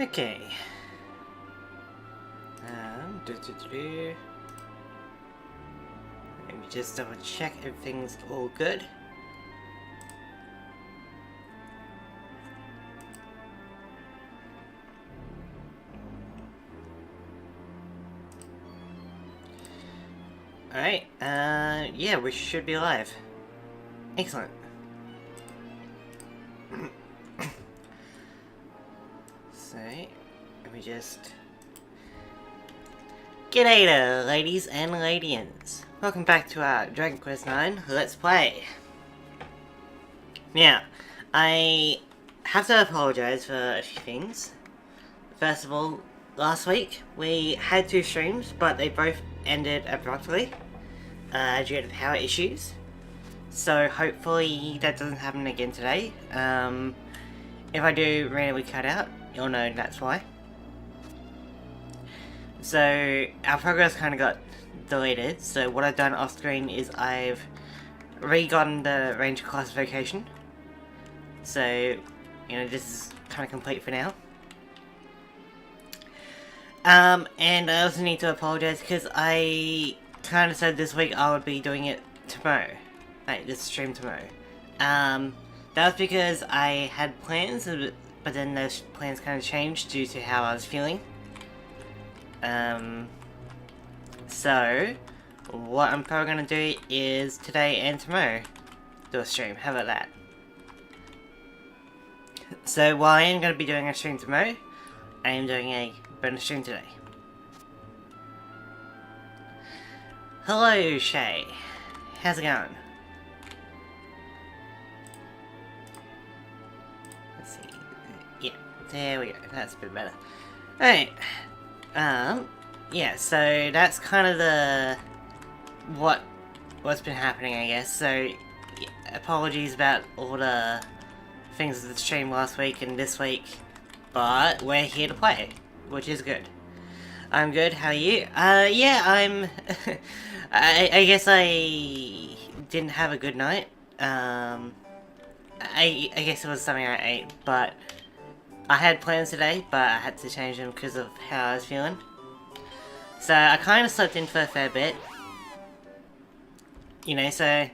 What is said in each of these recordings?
Okay. Let me just double check everything's all good. Alright, yeah, we should be live. Excellent. So, let me just... G'day there, ladies and ladians. Welcome back to our Dragon Quest IX Let's Play. Now, I have to apologise for a few things. First of all, last week we had 2 streams, but they both ended abruptly due to power issues. So hopefully that doesn't happen again today. If I do randomly cut out, you'll know that's why. So our progress kind of got deleted. So what I've done off screen is I've re-gotten the ranger classification. So, you know, this is kind of complete for now. And I also need to apologize because I kind of said this week I would be doing it tomorrow. Like, this stream tomorrow. That was because I had plans, but then those plans kind of changed due to how I was feeling. So, what I'm probably going to do is today and tomorrow do a stream. How about that? So, while I am going to be doing a stream tomorrow, I am doing a bonus stream today. Hello, Shay. How's it going? Let's see. Yeah, there we go. That's a bit better. Alright. Yeah, so that's kind of what's been happening, I guess. So, yeah, apologies about all the things with the stream last week and this week, but we're here to play, which is good. I'm good, how are you? Yeah, I'm... I guess I didn't have a good night. I guess it was something I ate, but I had plans today, but I had to change them because of how I was feeling. So I kind of slept in for a fair bit. You know, so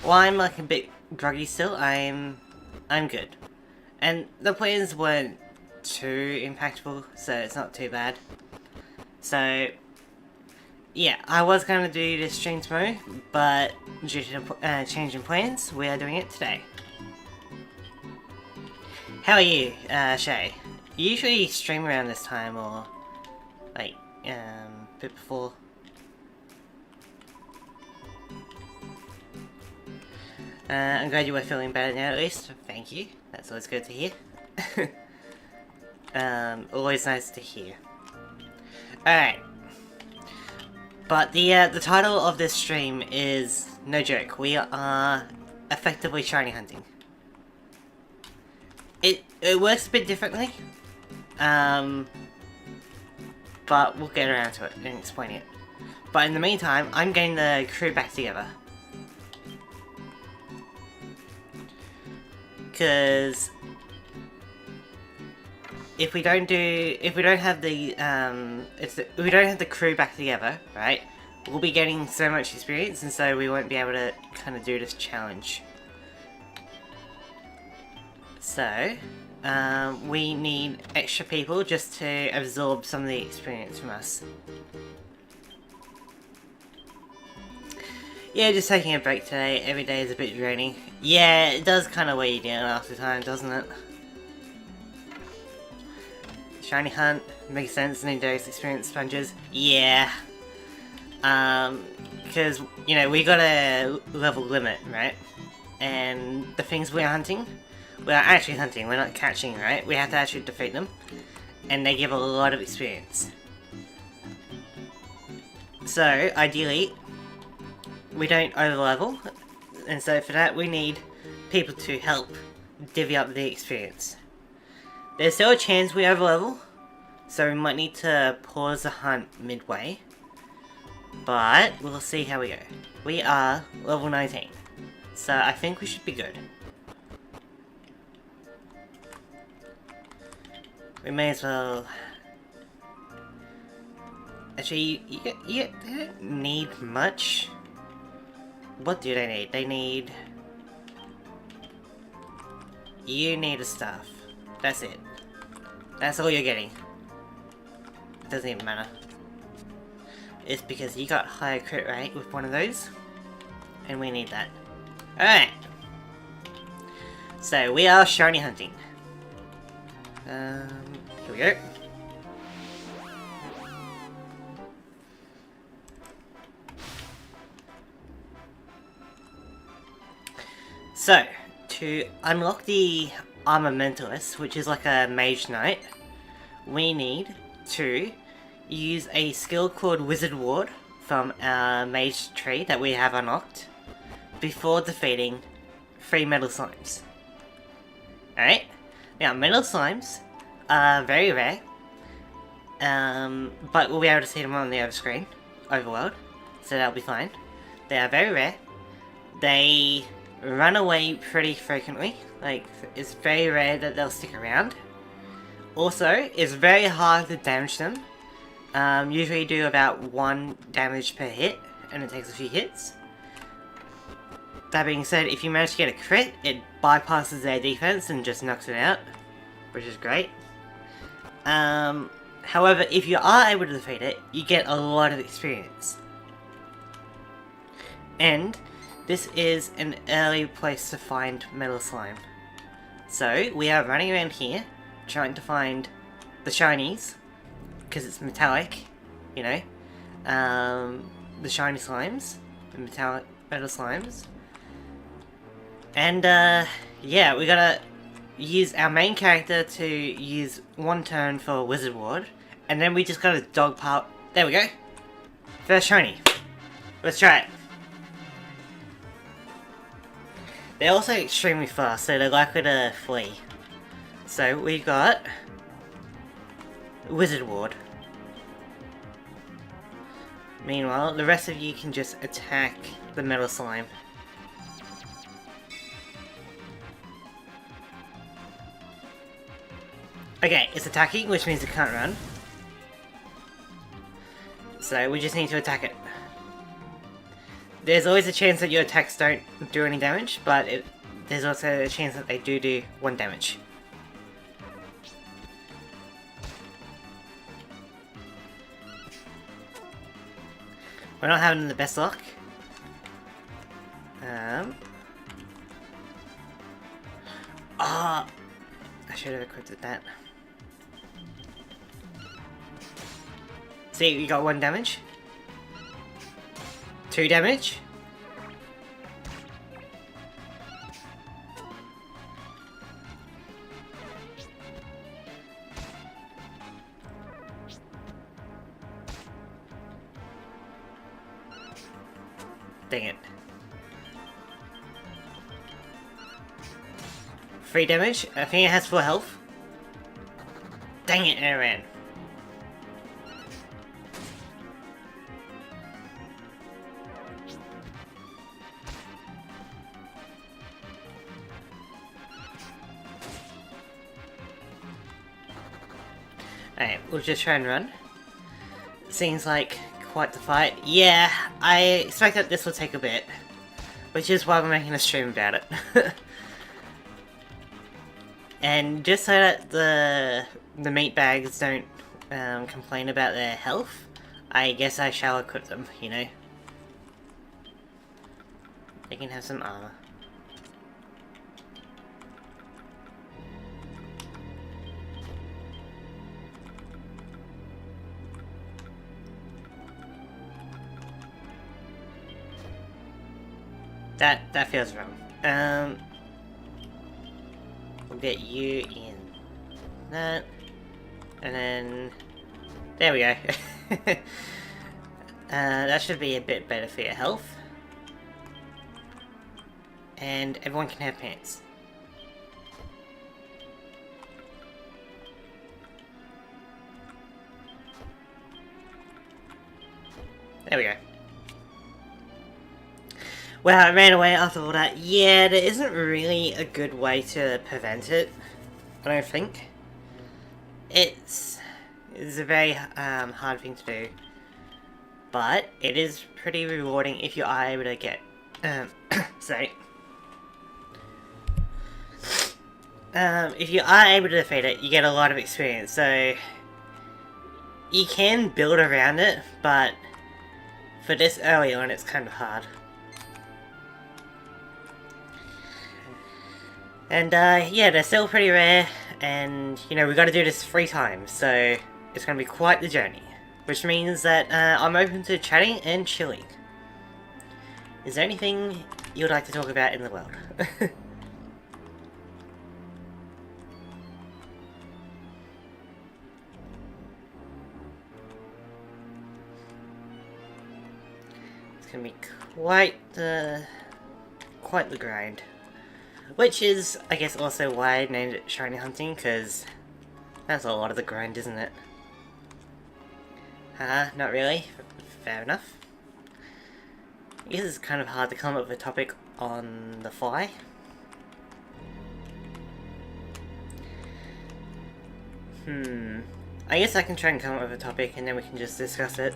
while I'm like a bit groggy still, I'm good. And the plans weren't too impactful, so it's not too bad. So, yeah, I was going to do this stream tomorrow, but due to change in plans, we are doing it today. How are you, Shay? You usually stream around this time, or, like, a bit before? I'm glad you were feeling better now, at least. Thank you. That's always good to hear. Always nice to hear. Alright. But the title of this stream is, no joke, we are effectively shiny hunting. It works a bit differently. But we'll get around to it and explain it. But in the meantime, I'm getting the crew back together. Because if we don't have the crew back together, right, we'll be getting so much experience, and so we won't be able to kind of do this challenge. So, we need extra people just to absorb some of the experience from us. Yeah, just taking a break today. Every day is a bit draining. Yeah, it does kind of weigh you down after time, doesn't it? Shiny hunt, makes sense, need those experience sponges. Yeah. Because, you know, we got a level limit, right? And the things we're hunting, we're actually hunting, we're not catching, right? We have to actually defeat them. And they give a lot of experience. So, ideally, we don't overlevel, and so for that we need people to help divvy up the experience. There's still a chance we overlevel, so we might need to pause the hunt midway, but we'll see how we go. We are level 19, so I think we should be good. We may as well... Actually, they don't need much. What do they need? They need... You need a staff. That's it. That's all you're getting. It doesn't even matter. It's because you got higher crit rate with one of those. And we need that. Alright. So, we are shiny hunting. Here we go. So, to unlock the Armamentalist, which is like a Mage Knight, we need to use a skill called Wizard Ward from our Mage tree that we have unlocked before defeating 3 Metal Slimes. Alright? Now, Metal Slimes are very rare, but we'll be able to see them on the overworld, so that'll be fine. They are very rare. They run away pretty frequently. Like, it's very rare that they'll stick around. Also, it's very hard to damage them. Usually do about 1 damage per hit, and it takes a few hits. That being said, if you manage to get a crit, it bypasses their defense and just knocks it out, which is great. However, if you are able to defeat it, you get a lot of experience. And this is an early place to find Metal Slime. So, we are running around here, trying to find the shinies, because it's metallic, you know. The shiny slimes, the metallic metal slimes. And, yeah, we gotta use our main character to use 1 turn for a Wizard Ward, and then we just gotta dogpile. There we go! First shiny. Let's try it. They're also extremely fast, so they're likely to flee. So we got Wizard Ward. Meanwhile, the rest of you can just attack the Metal Slime. Okay, it's attacking, which means it can't run. So we just need to attack it. There's always a chance that your attacks don't do any damage, but there's also a chance that they do 1 damage. We're not having the best luck. I should have equipped that. See, you got 1 damage. 2 damage. Dang it. 3 damage. I think it has full health. Dang it, I ran. Alright, we'll just try and run. Seems like quite the fight. Yeah, I expect that this will take a bit. Which is why we're making a stream about it. And just so that the meat bags don't complain about their health, I guess I shall equip them, you know. They can have some armor. That feels wrong. We'll get you in that, and then there we go. That should be a bit better for your health, and everyone can have pants. There we go. Well, I ran away after all that. Yeah, there isn't really a good way to prevent it. I don't think. It's a very hard thing to do, but it is pretty rewarding if you are able to get sorry. If you are able to defeat it, you get a lot of experience, so you can build around it, but for this early on, it's kind of hard. And yeah, they're still pretty rare, and you know, we got to do this 3 times, so it's going to be quite the journey. Which means that I'm open to chatting and chilling. Is there anything you would like to talk about in the world? It's going to be quite the grind. Which is, I guess, also why I named it Shiny Hunting, because that's a lot of the grind, isn't it? Not really. Fair enough. I guess it's kind of hard to come up with a topic on the fly. I guess I can try and come up with a topic and then we can just discuss it.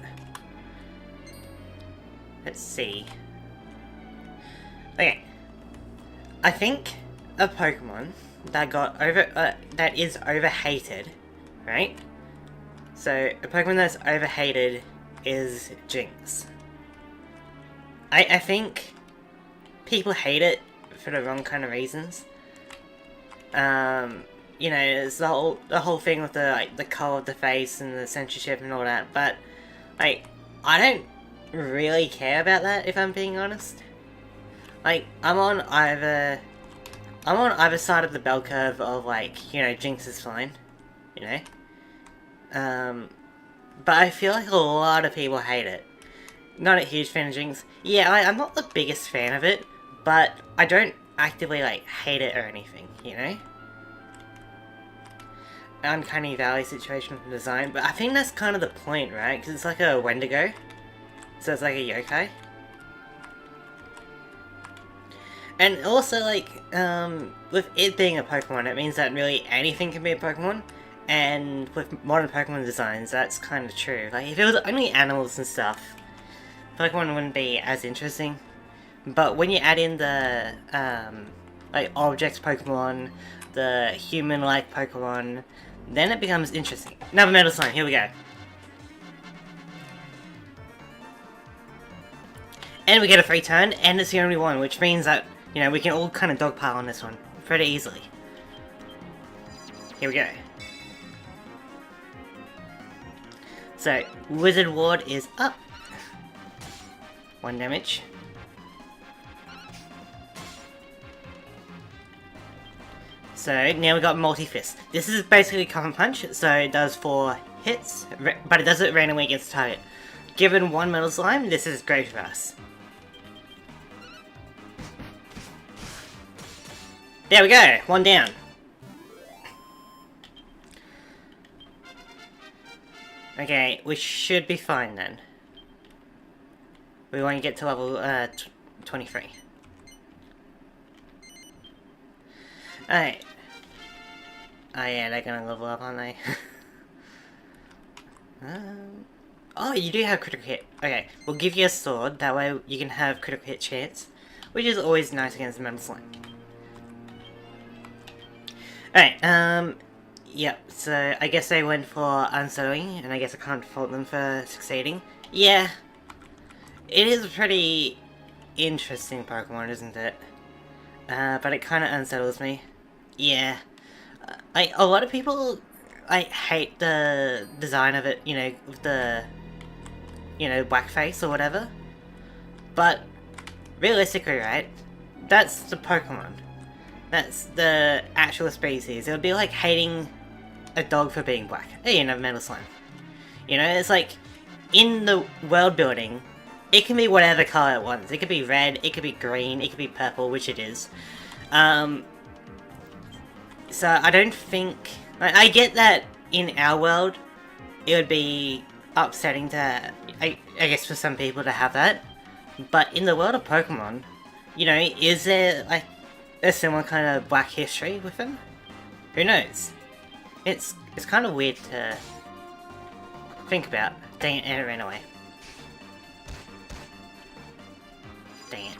Let's see. Okay. I think a Pokemon that got that is overhated, right? So, a Pokemon that's overhated is Jinx. I think people hate it for the wrong kind of reasons. You know, it's the whole thing with the colour of the face and the censorship and all that, but like, I don't really care about that, if I'm being honest. Like, I'm on either side of the bell curve of, like, you know, Jinx is fine, you know? But I feel like a lot of people hate it. Not a huge fan of Jinx. Yeah, I'm not the biggest fan of it, but I don't actively, like, hate it or anything, you know? Uncanny Valley situation with the design, but I think that's kind of the point, right? Because it's like a Wendigo, so it's like a yokai. And also, like, with it being a Pokemon, it means that really anything can be a Pokemon. And with modern Pokemon designs, that's kind of true. Like, if it was only animals and stuff, Pokemon wouldn't be as interesting. But when you add in the, like, objects Pokemon, the human-like Pokemon, then it becomes interesting. Another Metal Slime, here we go. And we get a free turn, and it's the only one, which means that, you know, we can all kind of dogpile on this one pretty easily. Here we go. So, Wizard Ward is up. 1 damage. So, now we got Multi-Fist. This is basically Cover Punch, so it does 4 hits, but it does it randomly against the target. Given 1 Metal Slime, this is great for us. There we go, 1 down. Okay, we should be fine then. We want to get to level 23. Alright. Oh yeah, they're gonna level up, aren't they? Oh, you do have critical hit. Okay, we'll give you a sword, that way you can have critical hit chance, which is always nice against the Metal Slime. Alright, yep, so I guess they went for Unsettling, and I guess I can't fault them for succeeding. Yeah, it is a pretty interesting Pokemon, isn't it? But it kind of unsettles me. Yeah, a lot of people, hate the design of it, you know, with the, you know, black face or whatever. But, realistically, right, that's the Pokemon. That's the actual species. It would be like hating a dog for being black. You know, Metal Slime. You know, it's like, in the world building, it can be whatever color it wants. It could be red, it could be green, it could be purple, which it is. So I don't think... I get that in our world, it would be upsetting to, I guess for some people to have that. But in the world of Pokemon, you know, is there, like, a similar kind of black history with them? Who knows? It's kind of weird to think about. Dang it, and it ran away. Dang it.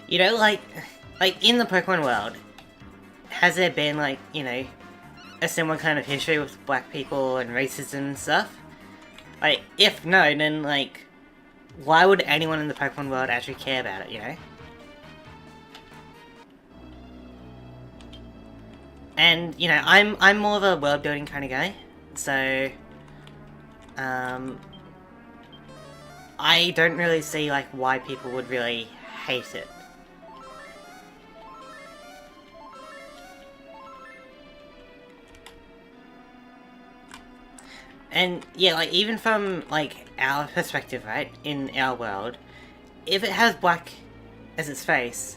You know, like in the Pokemon world, has there been like, you know, a similar kind of history with black people and racism and stuff? Like, if no, then like, why would anyone in the Pokemon world actually care about it, you know? And, you know, I'm more of a world building kind of guy, so I don't really see like why people would really hate it. And yeah, like even from like our perspective, right, in our world, if it has black as its face,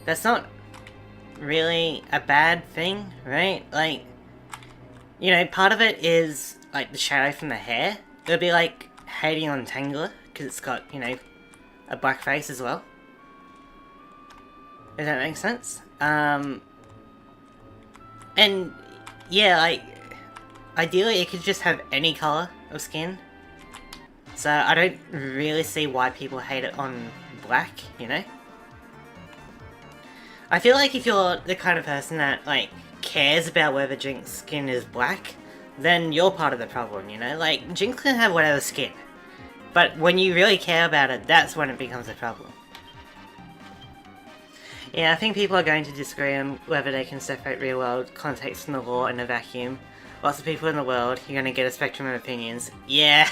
that's not really a bad thing, right? Like, you know, part of it is like the shadow from the hair. It would be like hating on Tangela because it's got, you know, a black face as well. Does that make sense? And yeah, like ideally it could just have any color of skin. So I don't really see why people hate it on black, you know? I feel like if you're the kind of person that, like, cares about whether Jinx's skin is black, then you're part of the problem, you know? Like, Jinx can have whatever skin. But when you really care about it, that's when it becomes a problem. Yeah, I think people are going to disagree on whether they can separate real-world context from the law in a vacuum. Lots of people in the world, you're going to get a spectrum of opinions. Yeah!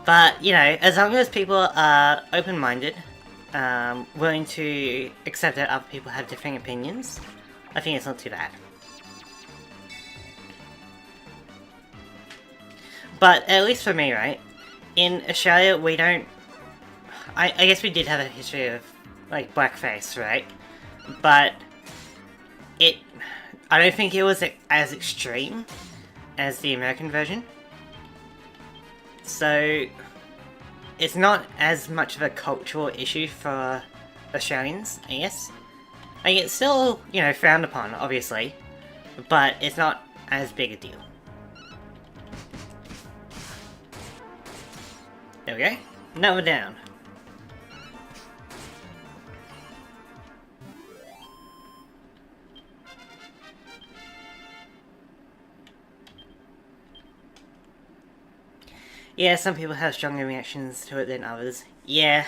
But, you know, as long as people are open-minded, willing to accept that other people have different opinions, I think it's not too bad. But at least for me, right, in Australia we don't... I guess we did have a history of, like, blackface, right? But I don't think it was as extreme as the American version. So it's not as much of a cultural issue for Australians, I guess. Like, it's still, you know, frowned upon, obviously, but it's not as big a deal. There we go. Now we're down. Yeah, some people have stronger reactions to it than others. Yeah,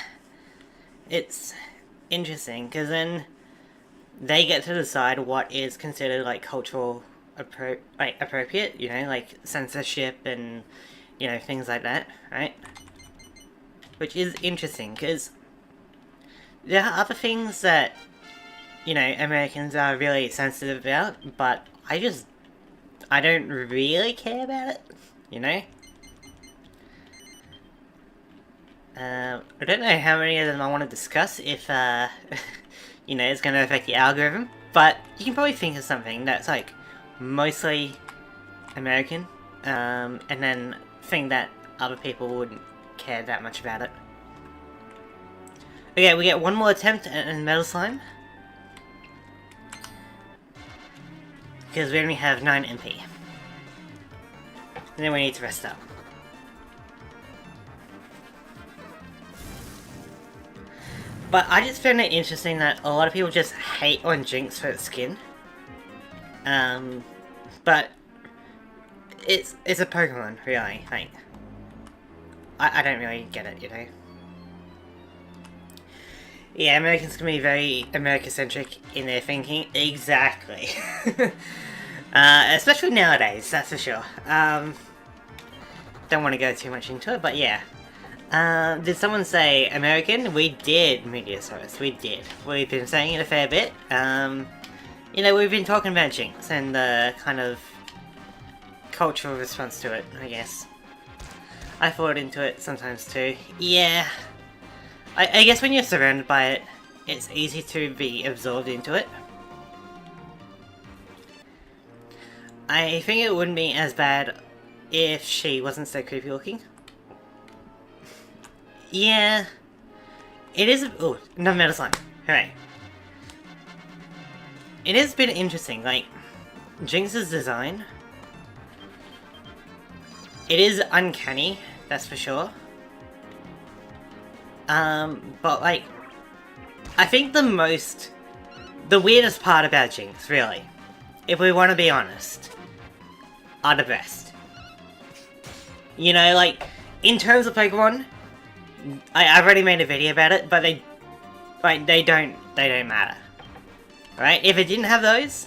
it's interesting, because then they get to decide what is considered, like, cultural appropriate, you know, like censorship and, you know, things like that, right? Which is interesting, because there are other things that, you know, Americans are really sensitive about, but I don't really care about it, you know? I don't know how many of them I want to discuss if, you know, it's going to affect the algorithm, but you can probably think of something that's, like, mostly American, and then think that other people wouldn't care that much about it. Okay, we get one more attempt at Metal Slime. Because we only have 9 MP. And then we need to rest up. But I just found it interesting that a lot of people just hate on Jinx for its skin. But it's a Pokemon, really. Like, I don't really get it, you know. Yeah, Americans can be very America-centric in their thinking. Exactly. Especially nowadays, that's for sure. Don't want to go too much into it, but yeah. Did someone say American? We did, Meteosaurus, we did. We've been saying it a fair bit. You know, we've been talking about Jinx and the kind of cultural response to it, I guess. I thought into it sometimes too. Yeah. I guess when you're surrounded by it, it's easy to be absorbed into it. I think it wouldn't be as bad if she wasn't so creepy looking. Yeah. it is... Oh, another Metal Slime. Hooray. It has been interesting, like, Jinx's design. It is uncanny, that's for sure. But like, I think the weirdest part about Jinx, really, if we want to be honest, are the best. You know, like, in terms of Pokemon, I've already made a video about it, but they don't matter. Right? If it didn't have those,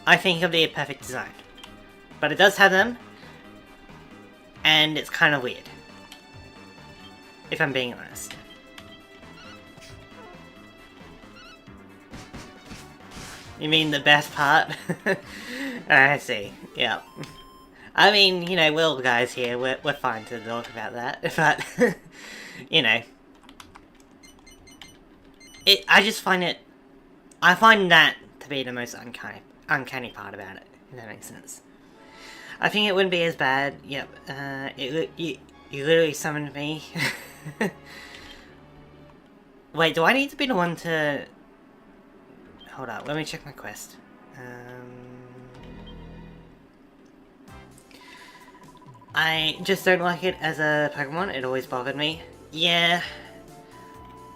I think it would be a perfect design. But it does have them, and it's kind of weird. If I'm being honest. You mean the best part? I see. Yeah. I mean, you know, we're all guys here. We're fine to talk about that. But, you know. I just find it... I find that to be the most uncanny part about it, if that makes sense. I think it wouldn't be as bad. Yep. You literally summoned me. Wait, do I need to be the one to... Hold up, let me check my quest. I just don't like it as a Pokemon. It always bothered me. Yeah.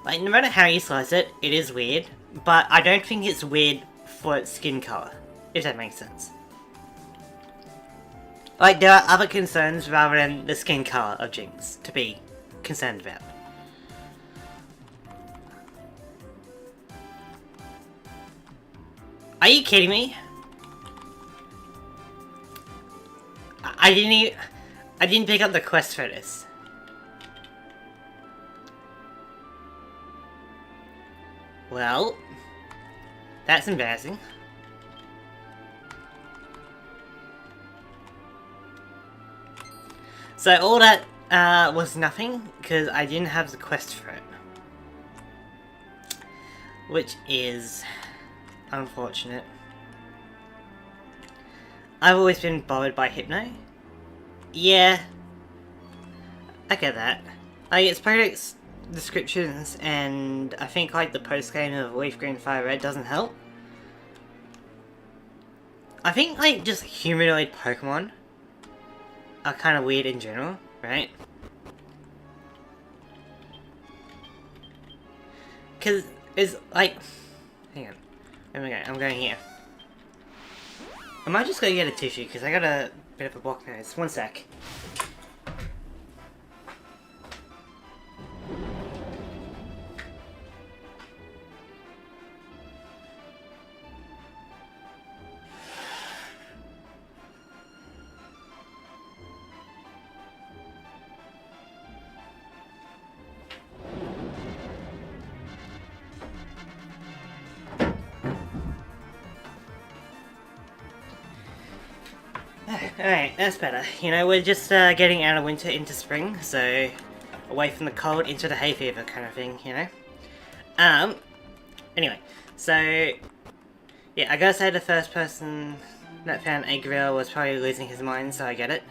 Like, no matter how you slice it, it is weird. But I don't think it's weird for its skin color, if that makes sense. Like, there are other concerns rather than the skin color of Jinx to be concerned about. Are you kidding me? I didn't pick up the quest for this. Well, that's embarrassing. So all that was nothing because I didn't have the quest for it, which is unfortunate. I've always been bothered by Hypno. Yeah, I get that. Like, its product descriptions and I think like the post game of Leaf Green Fire Red doesn't help. I think like just humanoid Pokemon are kind of weird in general, right? Cause it's like, hang on, where am I going? I'm going here. I might just go get a tissue because I got a bit of a blocked nose. One sec. Alright, that's better. You know, we're just getting out of winter into spring, so away from the cold into the hay fever kind of thing, you know? Anyway, so yeah, I gotta say the first person that found a grill was probably losing his mind, so I get it.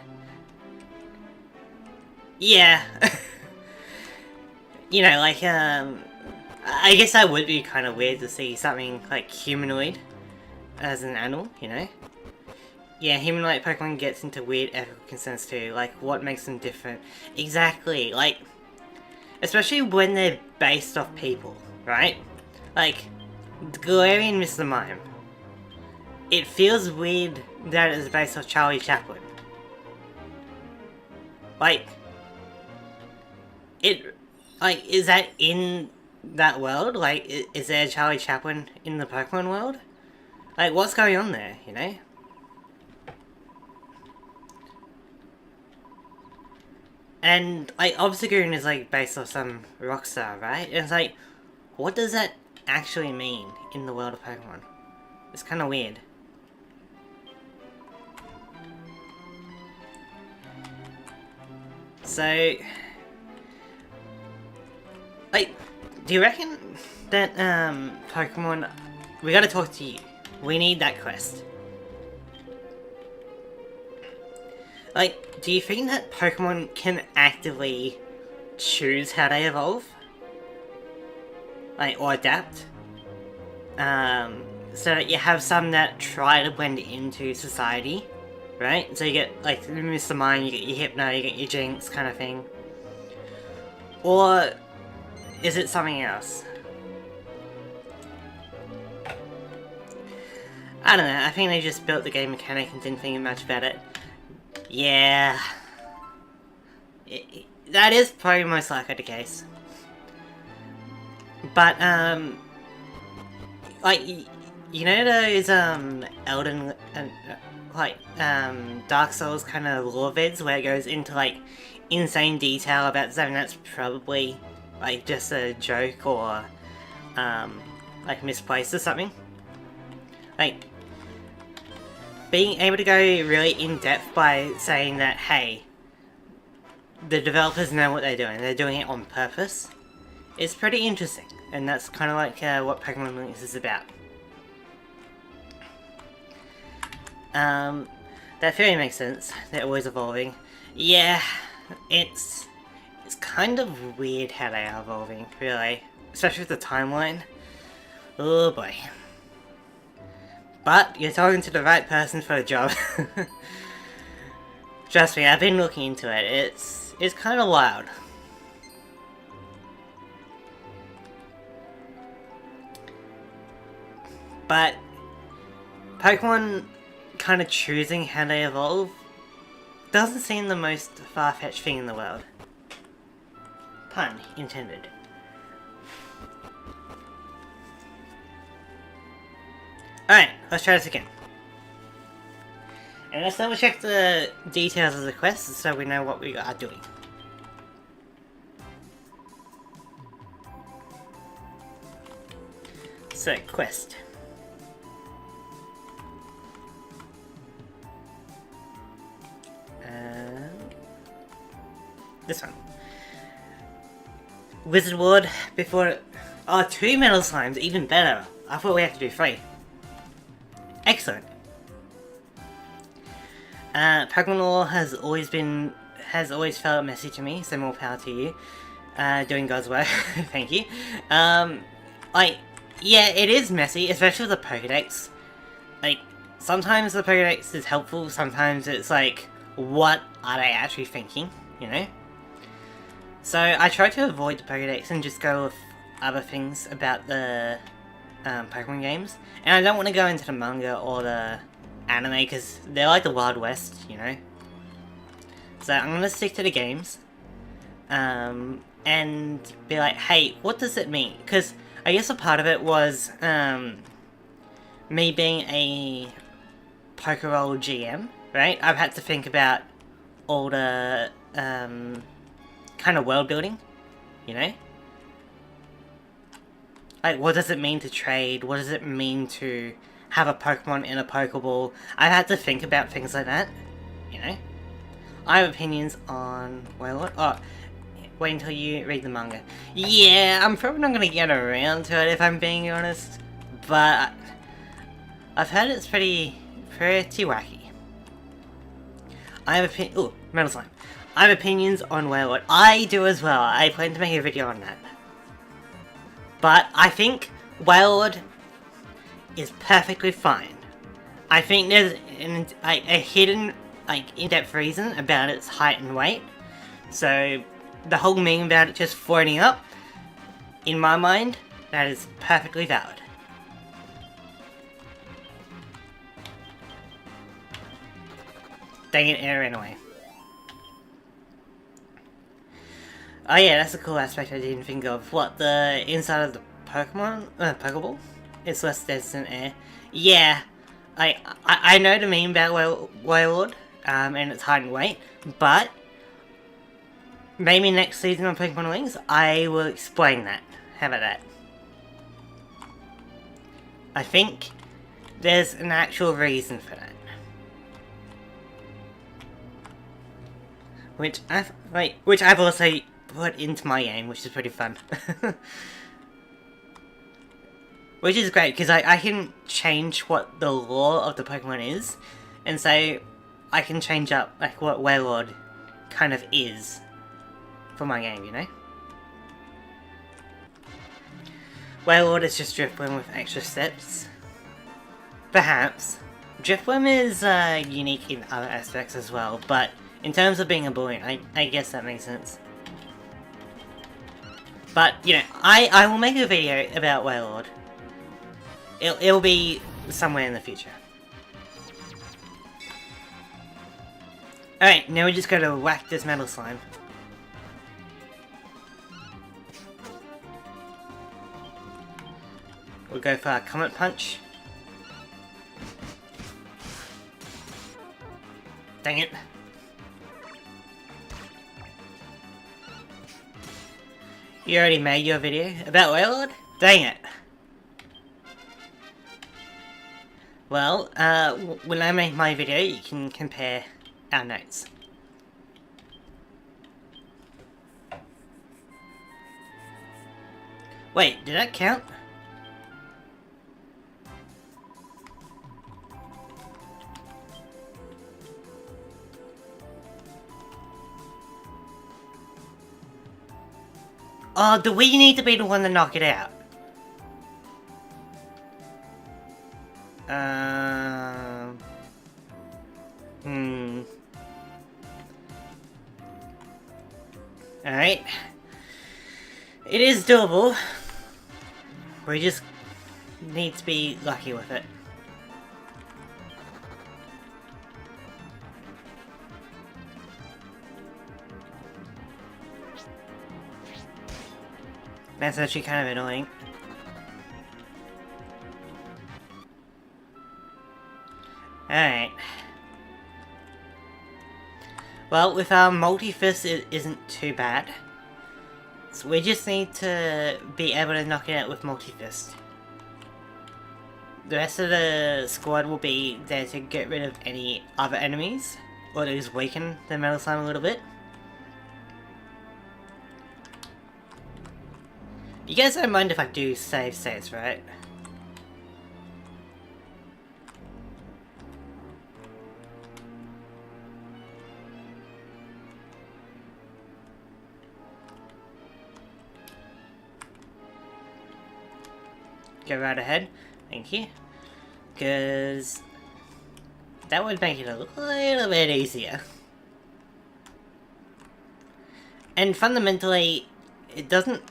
Yeah. You know, like, I guess that would be kind of weird to see something like humanoid as an animal, you know? Yeah, humanoid Pokemon gets into weird ethical concerns too, like what makes them different. Exactly, like, especially when they're based off people, right? Like, Galarian Mr. Mime. It feels weird that it's based off Charlie Chaplin. Like, is that in that world? Like, is there a Charlie Chaplin in the Pokemon world? Like, what's going on there, you know? And, like, Obstagoon is, like, based off some rock star, right? And it's like, what does that actually mean in the world of Pokemon? It's kind of weird. So, like, do you reckon that, Pokemon... We gotta talk to you. We need that quest. Like, do you think that Pokemon can actively choose how they evolve? like, or adapt. So that you have some that try to blend into society, right? So you get, like, Mr. Mime, you get your Hypno, you get your Jinx kind of thing. Or is it something else? I don't know, I think they just built the game mechanic and didn't think much about it. Yeah. That is probably most likely the case. But, like, you know those, Elden, Dark Souls kind of lore vids where it goes into, like, insane detail about something that's probably, like, just a joke or, like, misplaced or something? Like, being able to go really in-depth by saying that, hey, the developers know what they're doing it on purpose, is pretty interesting, and that's kind of like what Pokemon Links is about. That theory makes sense, they're always evolving. Yeah, it's kind of weird how they are evolving, really, especially with the timeline. Oh boy. But you're talking to the right person for the job. Trust me, I've been looking into it. It's kind of wild. But Pokemon kind of choosing how they evolve doesn't seem the most far-fetched thing in the world. Pun intended. Alright, let's try this again. And let's double check the details of the quest so we know what we are doing. So, quest. This one. Wizard Ward before... Oh, 2 metal slimes, even better. I thought we had to do 3. Excellent. Pokemon lore has always felt messy to me, so more power to you. Doing God's work, thank you. Like, yeah, it is messy, especially with the Pokedex. Like, sometimes the Pokedex is helpful, sometimes it's like, what are they actually thinking, you know? So I try to avoid the Pokedex and just go with other things about the Pokemon games. And I don't want to go into the manga or the anime because they're like the Wild West, you know? So I'm going to stick to the games. And be like, hey, what does it mean? Because I guess a part of it was me being a Pokeroll GM, right? I've had to think about all the kind of world building, you know? Like, what does it mean to trade? What does it mean to have a Pokemon in a Pokeball? I've had to think about things like that, you know? I have opinions on... Well, oh, wait until you read the manga. Yeah, I'm probably not going to get around to it if I'm being honest, but I've heard it's pretty wacky. I have ooh, Metal Slime. I have opinions on Wailord. I do as well. I plan to make a video on that. But I think Wailord is perfectly fine. I think there's a hidden, like, in-depth reason about its height and weight. So the whole meme about it just floating up, in my mind, that is perfectly valid. Dang it, it ran away. Oh yeah, that's a cool aspect I didn't think of. What, the inside of the Pokeball? It's less dense than air. Yeah, I know the meme about Wailord, and its height and weight, but maybe next season on Pokemon Links, I will explain that. How about that? I think there's an actual reason for that. Which I've also put into my game, which is pretty fun. Which is great, because I can change what the lore of the Pokemon is, and so I can change up, like, what Wailord kind of is for my game, you know? Wailord is just Drifblim with extra steps. Perhaps. Drifblim is unique in other aspects as well, but in terms of being a balloon, I guess that makes sense. But, you know, I will make a video about Wailord. It'll be somewhere in the future. Alright, now we just gotta whack this metal slime. We'll go for a Comet Punch. Dang it. You already made your video about Wailord? Dang it. Well, when I make my video, you can compare our notes. Wait, did that count? Oh, do we need to be the one to knock it out? Alright. It is doable. We just need to be lucky with it. That's actually kind of annoying. Alright. Well, with our multi-fist, it isn't too bad. So we just need to be able to knock it out with multi-fist. The rest of the squad will be there to get rid of any other enemies, or at least weaken the metal slime a little bit. You guys don't mind if I do save states, right? Go right ahead, thank you. Because that would make it a little bit easier. And fundamentally, it doesn't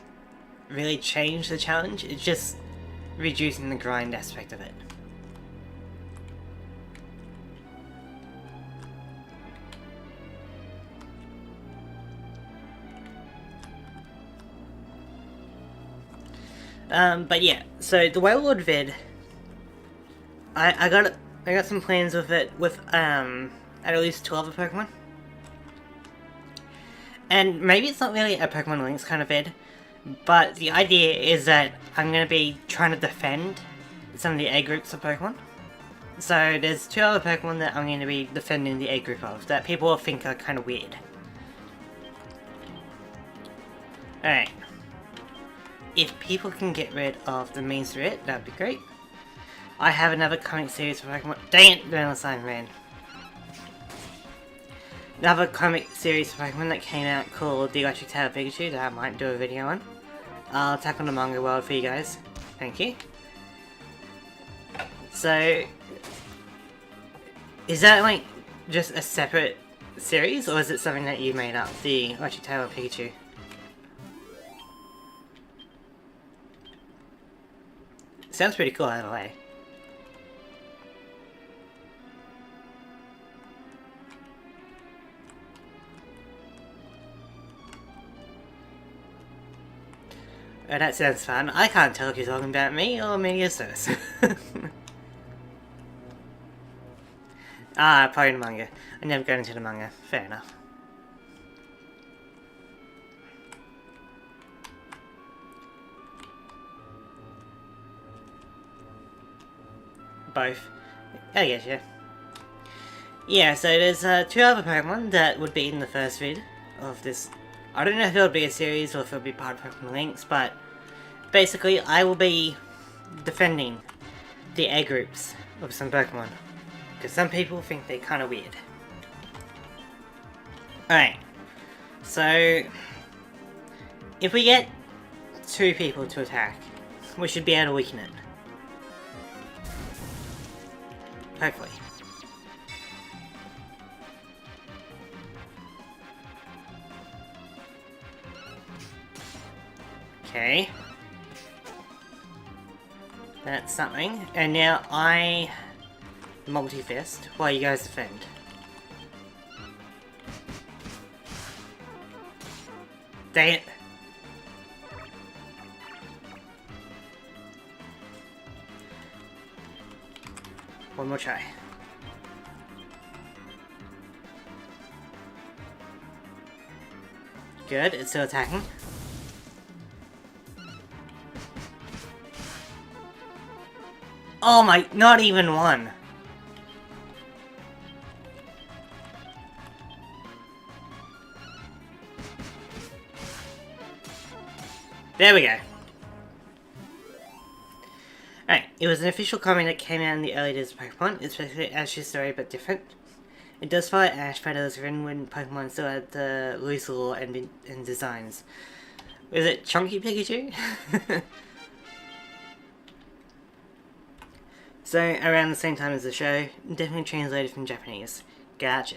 really change the challenge, it's just reducing the grind aspect of it. But yeah, so the Wailord vid, I got some plans with it with at least 2 other Pokemon. And maybe it's not really a Pokemon Links kind of vid, but the idea is that I'm going to be trying to defend some of the A groups of Pokemon. So there's 2 other Pokemon that I'm going to be defending the A group of, that people think are kind of weird. Alright. If people can get rid of the main threat, that'd be great. I have another comic series for Pokemon. Dang it, the metal slime ran. Another comic series for Pokemon that came out called The Electric Tail of Pikachu that I might do a video on. I'll tackle the manga world for you guys. Thank you. So, is that like just a separate series, or is it something that you made up? The Electric Tail of Pikachu. Sounds pretty cool either way. Oh, that sounds fun. I can't tell if you're talking about me or Mediasos. Probably the manga. I never got into the manga. Fair enough. Both. I guess, yeah. Yeah, so there's 2 other Pokemon that would be in the first vid of this. I don't know if it'll be a series or if it'll be part of Pokemon Links, but basically I will be defending the A groups of some Pokemon. Because some people think they're kind of weird. Alright. So, if we get 2 people to attack, we should be able to weaken it. Hopefully. Okay. That's something. And now I multi-fist while you guys defend. Dang it. One more try. Good, it's still attacking. Oh my, not even one. There we go. Alright, it was an official comment that came out in the early days of Pokemon. It's basically Ash's story but different. It does follow Ash, but it was written when Pokemon still had the loose lore and designs. Was it Chunky Pikachu? So, around the same time as the show, definitely translated from Japanese. Gotcha.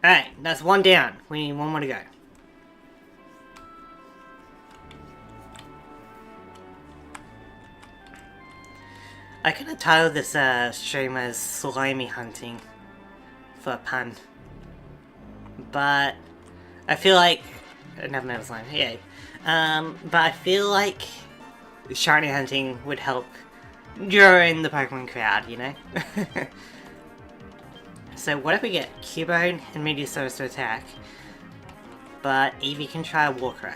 Alright, that's one down. We need one more to go. I could have titled this stream as Slimy Hunting for a pun. But I feel like never met a slime, yay. But I feel like shiny hunting would help during the Pokemon crowd, you know? So what if we get Cubone and Meteosaurus to attack, but Eevee can try a Warcry.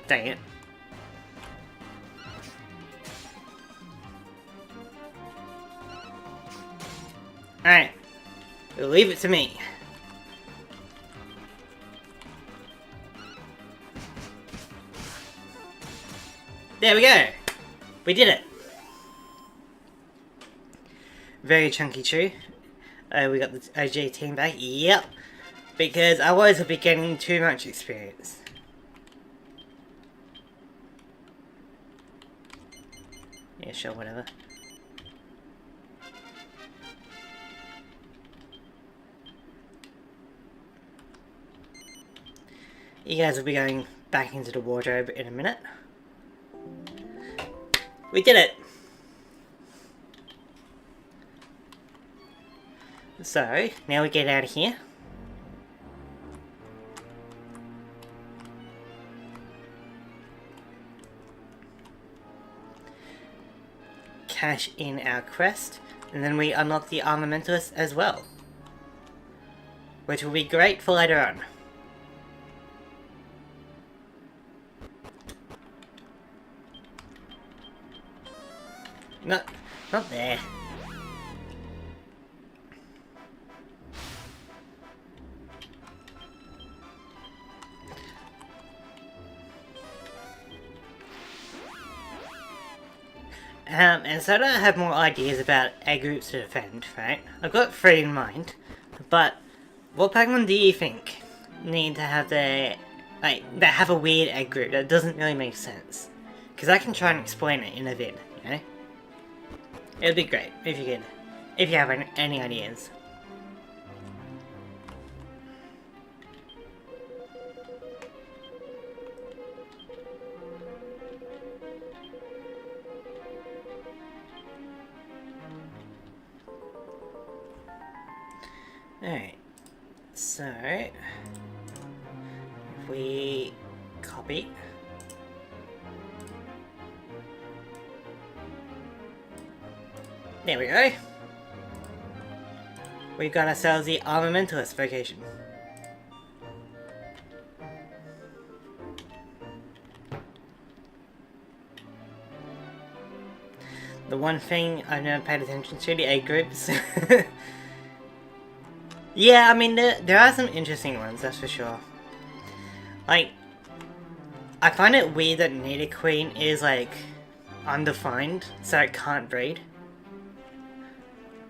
Dang it. Alright. Leave it to me. There we go! We did it! Very chunky true. We got the OG team back. Yep! Because otherwise we'll be getting too much experience. Yeah, sure, whatever. You guys will be going back into the wardrobe in a minute. We did it! So, now we get out of here. Cash in our quest, and then we unlock the Armamentalist as well. Which will be great for later on. Not there. And so I have more ideas about egg groups to defend, right? I've got 3 in mind, but what Pokemon do you think need to have their, like, that have a weird egg group that doesn't really make sense? Because I can try and explain it in a vid, you know? It'd be great if you could, if you have any ideas. Alright, so if we copy. There we go. We've got ourselves the Armamentalist vocation. The one thing I've never paid attention to, the egg groups. Yeah, I mean, there are some interesting ones, that's for sure. Like, I find it weird that Nidoqueen is like undefined, so it can't breed.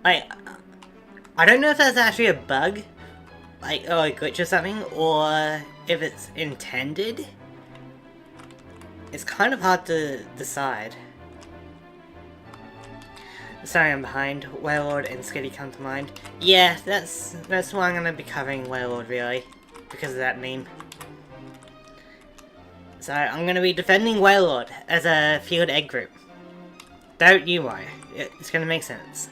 I don't know if that's actually a bug, like, or a glitch or something, or if it's intended. It's kind of hard to decide. Sorry, I'm behind. Wailord and Skitty come to mind. Yeah, that's why I'm gonna be covering Wailord, really, because of that meme. So I'm gonna be defending Wailord as a field egg group. Don't you worry, it's gonna make sense.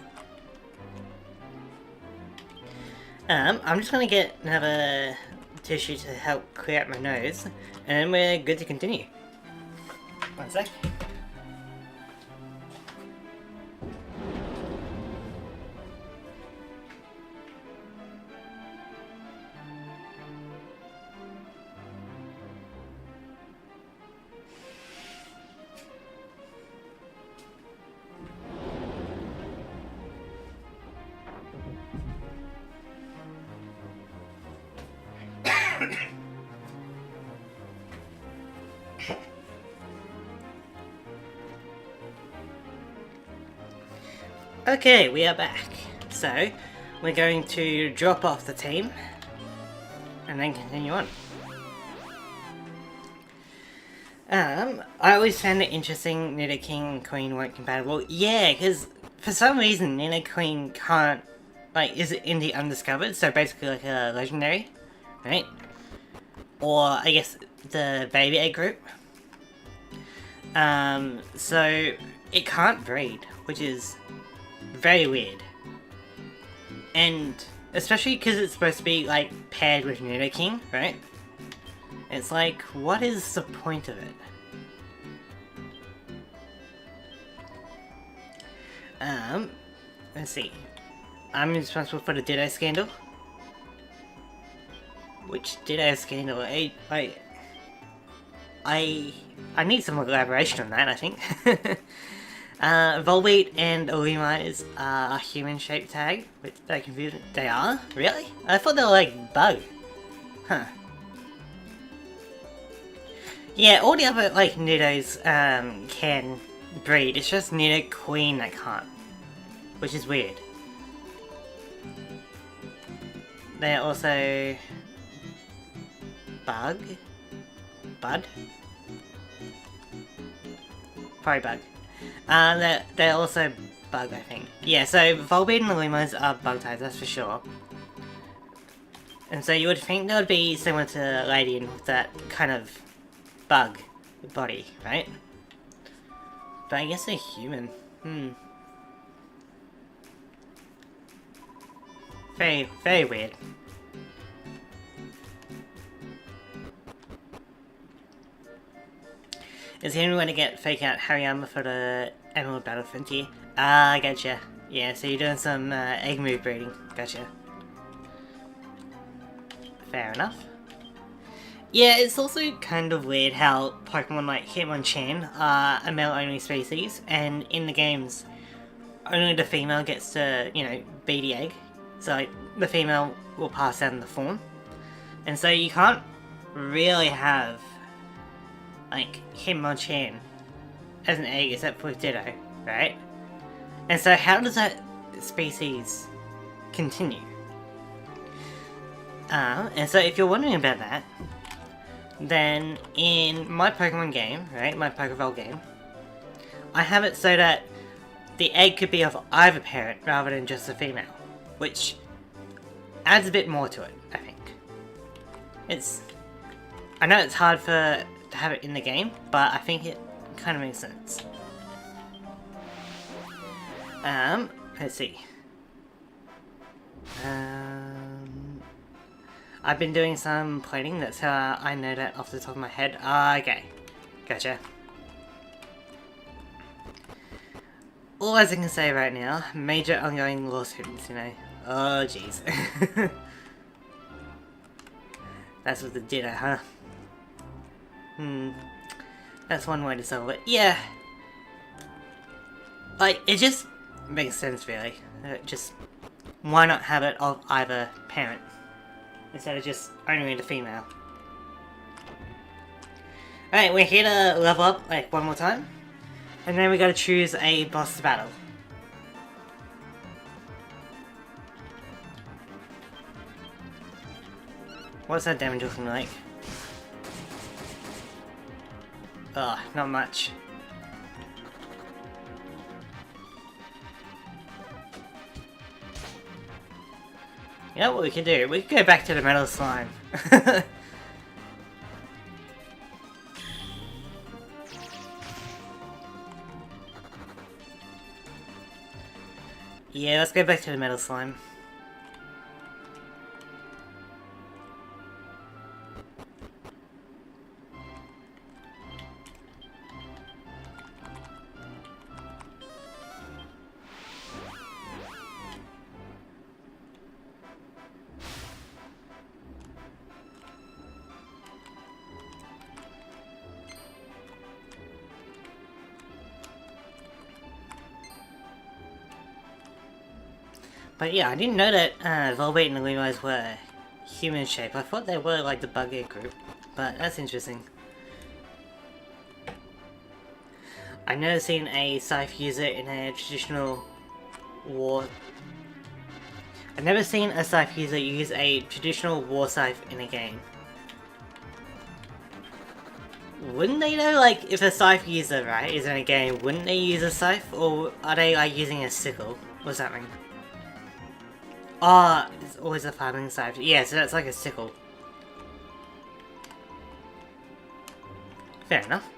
I'm just gonna get another tissue to help clear out my nose, and then we're good to continue. One sec. Okay, we are back. So, we're going to drop off the team and then continue on. I always found it interesting Nidoking and Queen weren't compatible. Yeah, because for some reason Nidoqueen can't, like, is in the undiscovered, so basically like a legendary, right? Or I guess the baby egg group. So it can't breed, which is very weird. And especially because it's supposed to be like paired with Nidoking, right? It's like, what is the point of it? Let's see. I'm responsible for the Ditto scandal. Which Ditto scandal? I need some elaboration on that, I think. Volbeat and Olimars are a human-shaped tag, which they confused. They are? Really? I thought they were like bug. Huh. Yeah, all the other like Nidos can breed. It's just Nidoqueen that can't, which is weird. They're also bug, bud, probably bug. They're also bug, I think. Yeah, so Volbeat and Olimars are bug types, that's for sure. And so you would think that would be similar to Ladian with that kind of bug body, right? But I guess they're human. Very, very weird. Is he going to get fake out Hariyama for the Emerald Battle Frontier? Ah, gotcha. Yeah, so you're doing some egg move breeding. Gotcha. Fair enough. Yeah, it's also kind of weird how Pokemon like Hitmonchan are a male-only species, and in the games, only the female gets to, you know, be the egg. So like, the female will pass down the form. And so you can't really have like Hitmonchan as an egg except for Ditto, right? And so how does that species continue? And so if you're wondering about that, then in my Pokemon game, right, my Pokeball game, I have it so that the egg could be of either parent rather than just a female, which adds a bit more to it, I think. I know it's hard to have it in the game, but I think it kind of makes sense. Let's see. I've been doing some plating, that's how I know that off the top of my head. Okay. Gotcha. All I can say right now, major ongoing lawsuits, you know. Oh, jeez. That's with the Ditto, huh? That's one way to solve it. Yeah. Like, it just makes sense, really. Just, why not have it of either parent? Instead of just only the female. Alright, we're here to level up like one more time. And then we gotta choose a boss to battle. What's that damage looking like? Ugh, not much. You know what we could do? We could go back to the metal slime. Yeah, let's go back to the metal slime. But yeah, I didn't know that Volbeat and the Levi's were human shape. I thought they were like the Bugbear group, but that's interesting. I've never seen a scythe user in a traditional war. I've never seen a scythe user use a traditional war scythe in a game. Wouldn't they though? Like, if a scythe user, right, is in a game, wouldn't they use a scythe? Or are they like using a sickle or something? Ah, oh, it's always a farming scythe. Yeah, so that's like a sickle. Fair enough.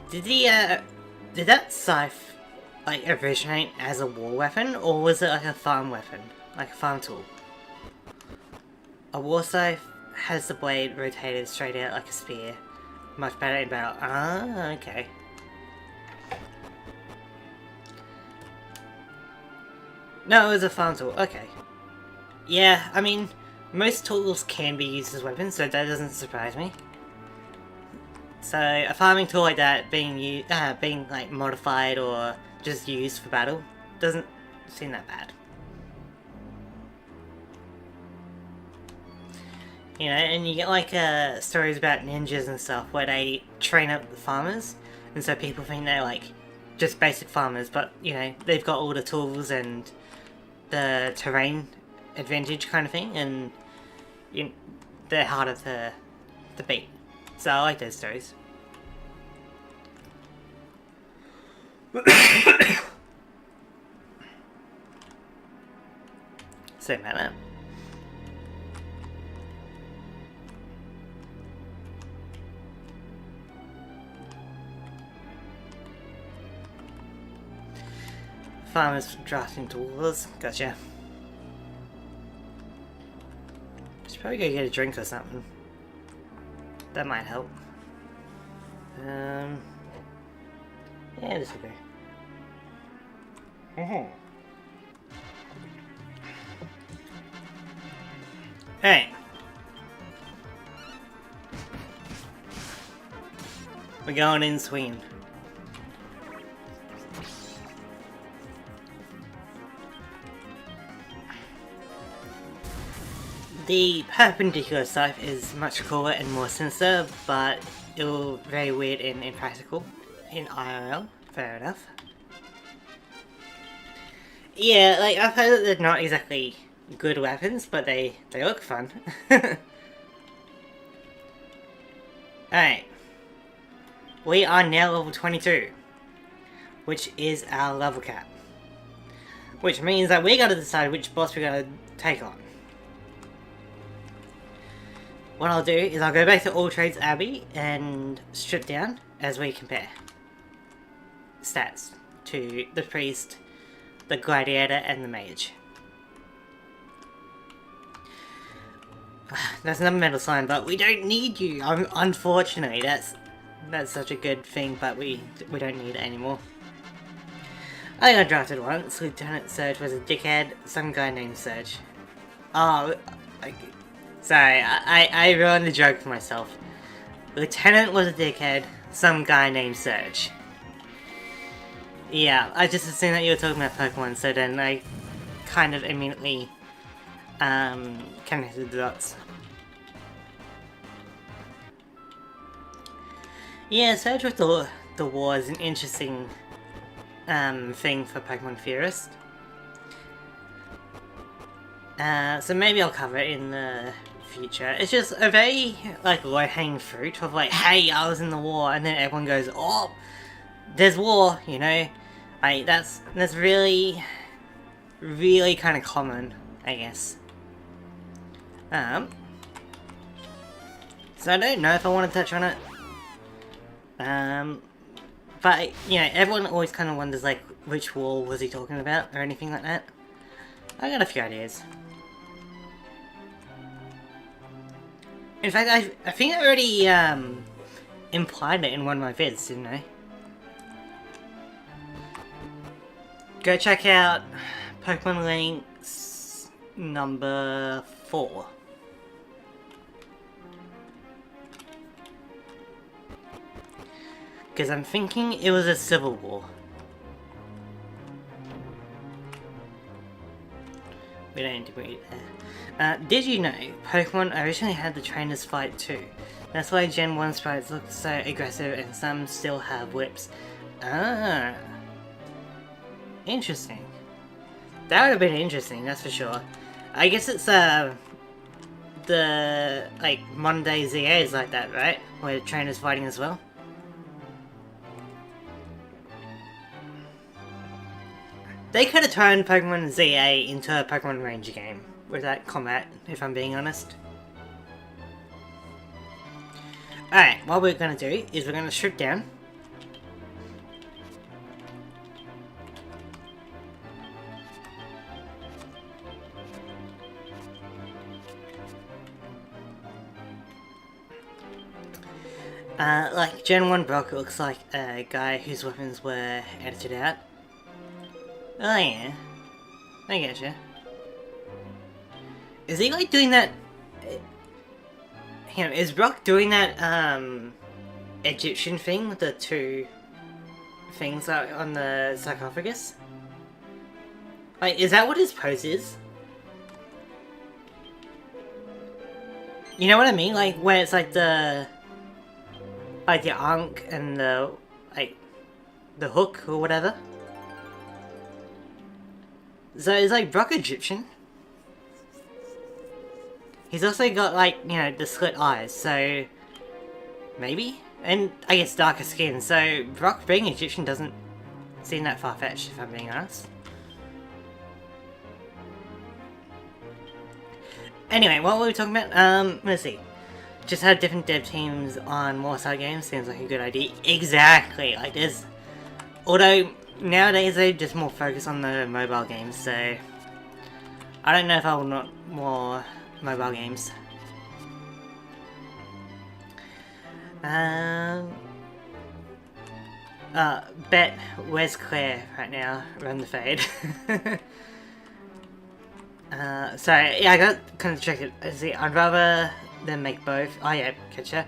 Did that scythe like originate as a war weapon, or was it like a farm weapon, like a farm tool? A war scythe has the blade rotated straight out like a spear. Much better in battle. Ah, okay. No, it was a farm tool. Okay. Yeah, I mean, most tools can be used as weapons, so that doesn't surprise me. So a farming tool like that being like modified or just used for battle doesn't seem that bad. You know, and you get like stories about ninjas and stuff where they train up the farmers, and so people think they're like just basic farmers, but you know, they've got all the tools and the terrain advantage kind of thing, and they're harder to beat. So I like those stories. Sorry about that. Farmers drafting tools, gotcha. Should probably go get a drink or something. That might help. Yeah, this will do. Hey! We're going in swing. The perpendicular scythe is much cooler and more sinister, but it will be very weird and impractical in IRL. Fair enough. Yeah, like I've heard that they're not exactly good weapons, but they look fun. Alright. We are now level 22, which is our level cap. Which means that we gotta decide which boss we're gonna take on. What I'll do is I'll go back to All Trades Abbey and strip down as we compare stats to the priest, the gladiator, and the mage. That's another metal slime, but we don't need you. Unfortunately, that's such a good thing, but we don't need it anymore. I got drafted once. Lieutenant Surge was a dickhead. Some guy named Surge. Oh, sorry, I ruined the joke for myself. Lieutenant was a dickhead. Some guy named Surge. Yeah, I just assumed that you were talking about Pokemon, so then I kind of immediately connected the dots. Yeah, Surge with the War is an interesting thing for Pokemon theorists. So maybe I'll cover it in the future. It's just a very like low-hanging fruit of like, hey, I was in the war, and then everyone goes, oh, there's war, you know? Like that's really kind of common, I guess. So I don't know if I want to touch on it. But you know, everyone always kind of wonders like which war was he talking about or anything like that. I got a few ideas. In fact, I think I already implied it in one of my vids, didn't I? Go check out Pokemon Links number 4. Because I'm thinking it was a civil war. We don't need to read it there. Did you know Pokemon originally had the trainers fight too? That's why Gen 1 sprites look so aggressive and some still have whips. Ah. Interesting. That would have been interesting, that's for sure. I guess it's the like modern day ZA is like that, right? Where trainers fighting as well. They could have turned Pokemon ZA into a Pokemon Ranger game without combat, if I'm being honest. Alright, what we're gonna do is we're gonna strip down. Like Gen 1 Brock looks like a guy whose weapons were edited out. Oh yeah, I getcha. Is he like doing that? Hang on, is Brock doing that Egyptian thing with the two things on the sarcophagus? Like, is that what his pose is? You know what I mean? Like where it's like the ankh and the the hook or whatever. So is like Brock Egyptian? He's also got like, you know, the slit eyes, so maybe? And I guess darker skin, so Brock being Egyptian doesn't seem that far-fetched if I'm being honest. Anyway, what were we talking about? Let's see. Just had different dev teams on more side games, seems like a good idea. Exactly, like there's... Although, nowadays they just more focus on the mobile games, so... I don't know if I will want more mobile games. Bet, where's Claire right now? Run the fade. Sorry, yeah, I got kind of distracted. See, I'd rather than make both. Oh yeah, catcher.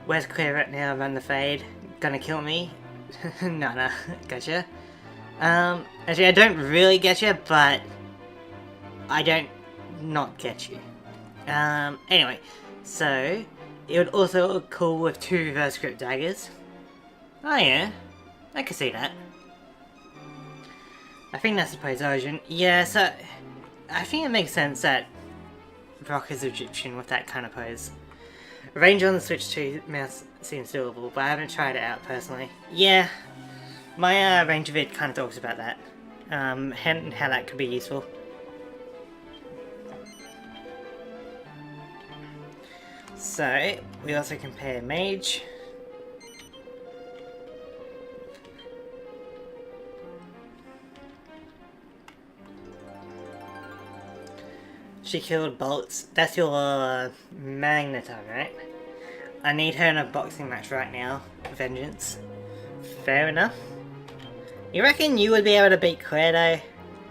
Where's Claire right now? Run the fade. Gonna kill me? No, gotcha. Actually, I don't really get you, but I don't not get you. Anyway, so it would also look cool with 2 reverse grip daggers. Oh yeah, I can see that. I think that's the pose origin. Yeah, so I think it makes sense that Brock is Egyptian with that kind of pose. Range on the Switch 2 mouse seems doable, but I haven't tried it out personally. Yeah, my Ranger vid kind of talks about that, and how that could be useful. So, we also compare Mage. She killed Bolts. That's your Magneton, right? I need her in a boxing match right now. Vengeance. Fair enough. You reckon you would be able to beat Claire though?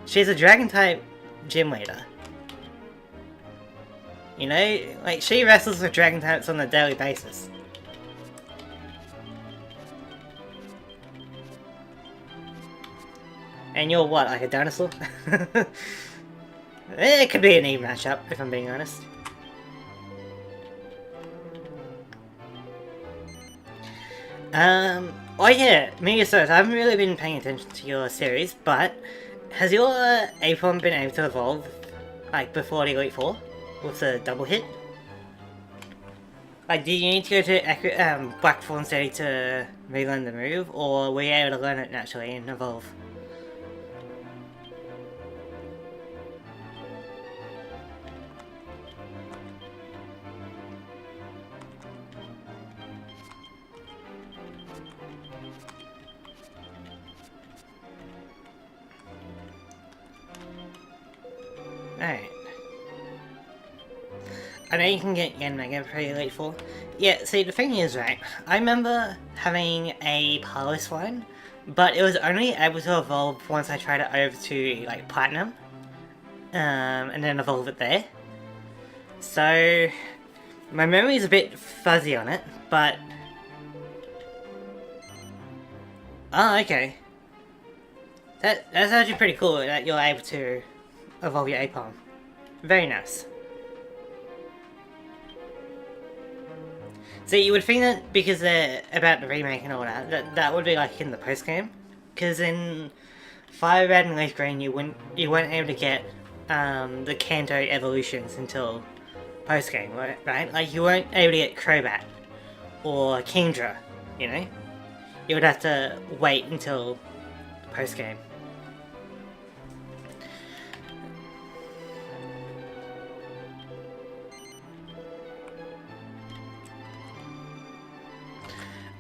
She's a Dragon-type gym leader. You know, like she wrestles with Dragon types on a daily basis. And you're what, like a dinosaur? It could be an even matchup, if I'm being honest. Oh yeah, Meteor Stars, I haven't really been paying attention to your series, but has your Apom been able to evolve, like, before the Elite Four? With the double hit? Like, did you need to go to Blackthorn City to relearn the move, or were you able to learn it naturally and evolve? Alright. I know you can get Yanmega pretty late for. Yeah, see, the thing is, right, I remember having a Parlous one, but it was only able to evolve once I tried it over to, like, Platinum, and then evolve it there. So, my memory is a bit fuzzy on it, but... Oh, okay. That's actually pretty cool that you're able to evolve your Apom. Very nice. So you would think that because they're about the remake and all that would be like in the post game, because in Fire Red and Leaf Green you weren't able to get the Kanto evolutions until post game, right? Like you weren't able to get Crobat or Kingdra, you know. You would have to wait until post game.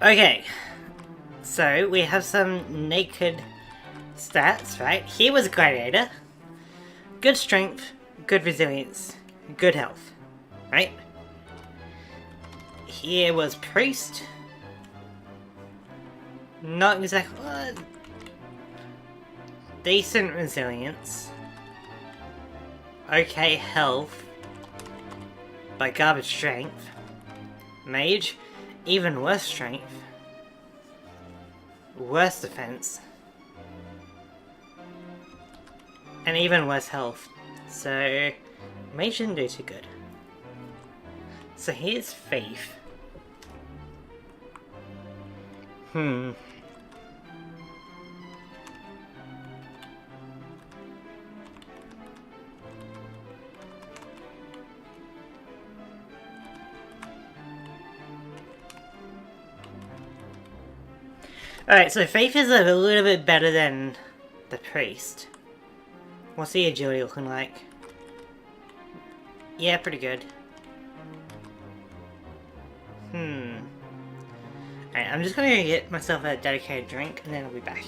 Okay, so we have some naked stats, right? He was a gladiator. Good strength, good resilience, good health, right? Here was priest. Not exactly... decent resilience. Okay health. But garbage strength. Mage. Even worse strength. Worse defense. And even worse health. So, Mage didn't do too good. So here's Faith. Alright, so Faith is a little bit better than the Priest. What's the agility looking like? Yeah, pretty good. Alright, I'm just gonna get myself a dedicated drink and then I'll be back.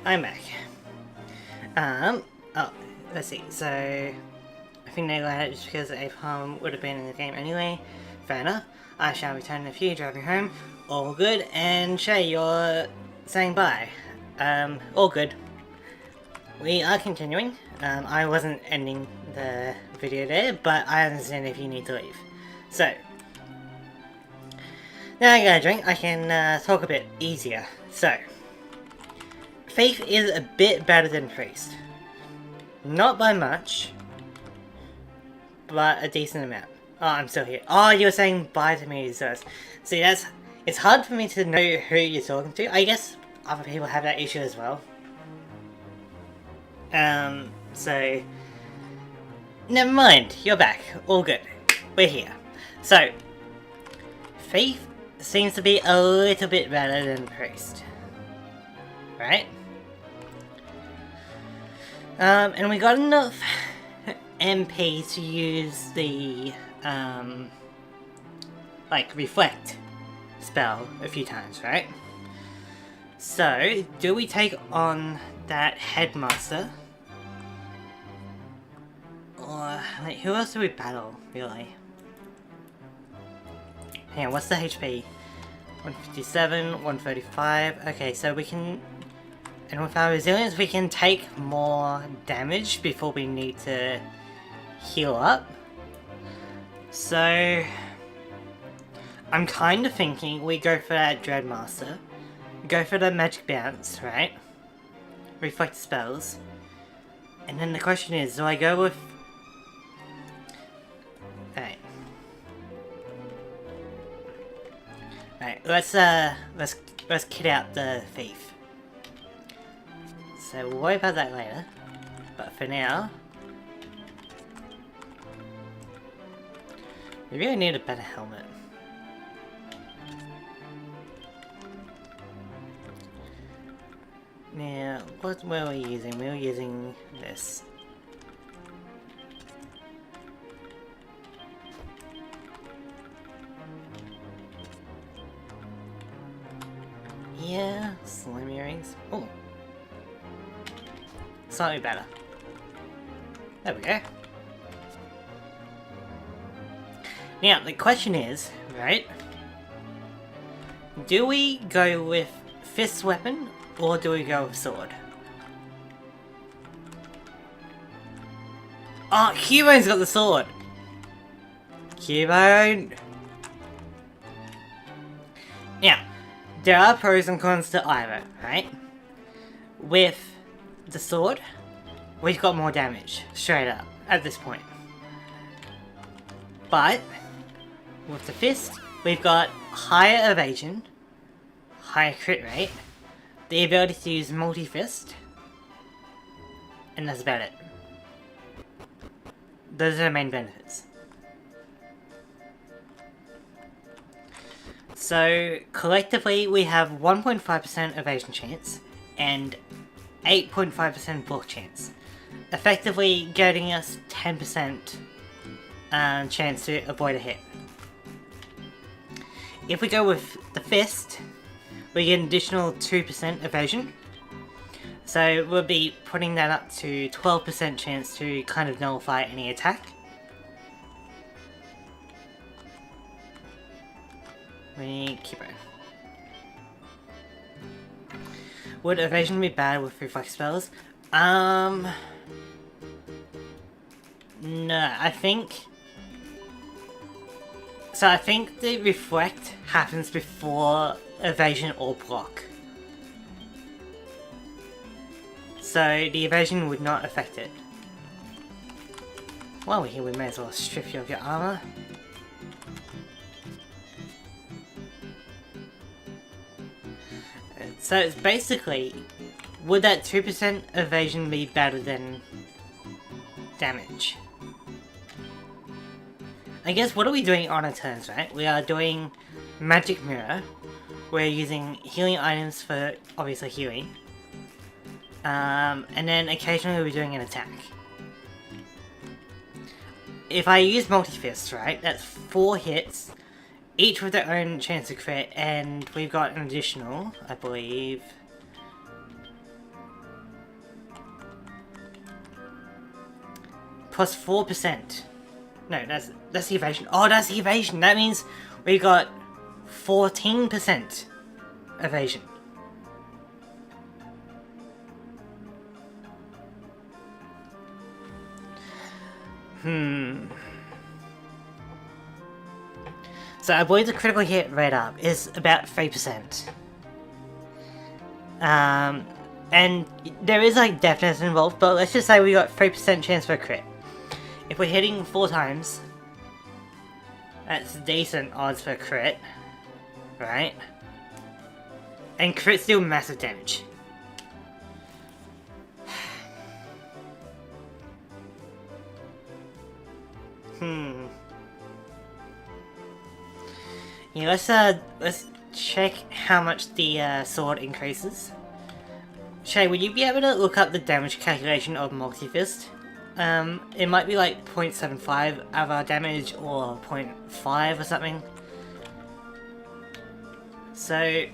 I'm back. Oh, let's see, so... I think they got it just because Apom would have been in the game anyway. Fair enough. I shall return in a few, driving home. All good, and Shay, you're saying bye. All good. We are continuing. I wasn't ending the video there, but I understand if you need to leave. So, now I got a drink, I can talk a bit easier. So, Faith is a bit better than Priest. Not by much, but a decent amount. Oh, I'm still here. Oh, you were saying bye to me, Zeus. See, it's hard for me to know who you're talking to. I guess other people have that issue as well. So... Never mind, you're back. All good. We're here. So, Faith seems to be a little bit better than Priest. Right? And we got enough MP to use the, like, Reflect spell a few times, right? So, do we take on that Headmaster? Or, like, who else do we battle, really? Hang on, what's the HP? 157, 135. Okay, so we can... And with our resilience, we can take more damage before we need to heal up. So... I'm kind of thinking we go for that Dreadmaster. Go for the Magic Bounce, right? Reflect spells. And then the question is, do I go with... Alright, let's kit out the Thief. So we'll worry about that later. But for now... we really need a better helmet. Now, what were we using? We were using this. Yeah, slime earrings. Oh, slightly better. There we go. Now, the question is, right? Do we go with fist weapon or do we go with sword? Oh, Cubone's got the sword! Cubone! Now, there are pros and cons to either, right? With the sword, we've got more damage, straight up, at this point. But, with the fist, we've got higher evasion, higher crit rate, the ability to use multi-fist, and that's about it. Those are the main benefits. So, collectively we have 1.5% evasion chance, and 8.5% block chance. Effectively getting us 10% chance to avoid a hit. If we go with the fist, we get an additional 2% evasion. So we'll be putting that up to 12% chance to kind of nullify any attack. We need Keyboard. Would evasion be bad with reflex spells? No, I think... So I think the reflect happens before evasion or block. So the evasion would not affect it. While we're here, we may as well strip you of your armor. So it's basically, would that 2% evasion be better than damage? I guess what are we doing on our turns, right? We are doing Magic Mirror. We're using healing items for, obviously, healing. And then occasionally we're doing an attack. If I use multi-fist, right, that's 4 hits, each with their own chance to crit, and we've got an additional, I believe... plus 4%. No, that's the evasion. Oh, that's the evasion! That means we've got 14% evasion. So I believe the critical hit rate up is about 3%. And there is like deafness involved, but let's just say we got 3% chance for a crit. If we're hitting 4 times, that's decent odds for a crit, right? And crit's still massive damage. Yeah, let's check how much the sword increases. Shay, would you be able to look up the damage calculation of multi-fist? It might be like 0.75 of our damage or 0.5 or something. So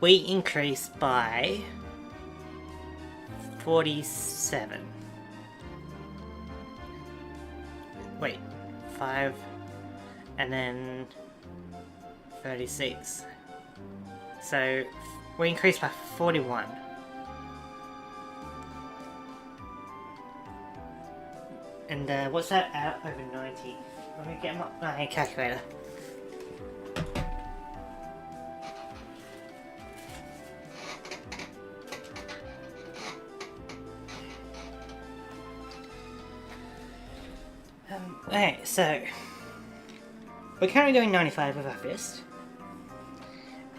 we increased by 47. Wait, 5 and then 36. So we increased by 41. And what's that out over 90? Let me get my calculator. Okay, so we're currently doing 95 with our fist,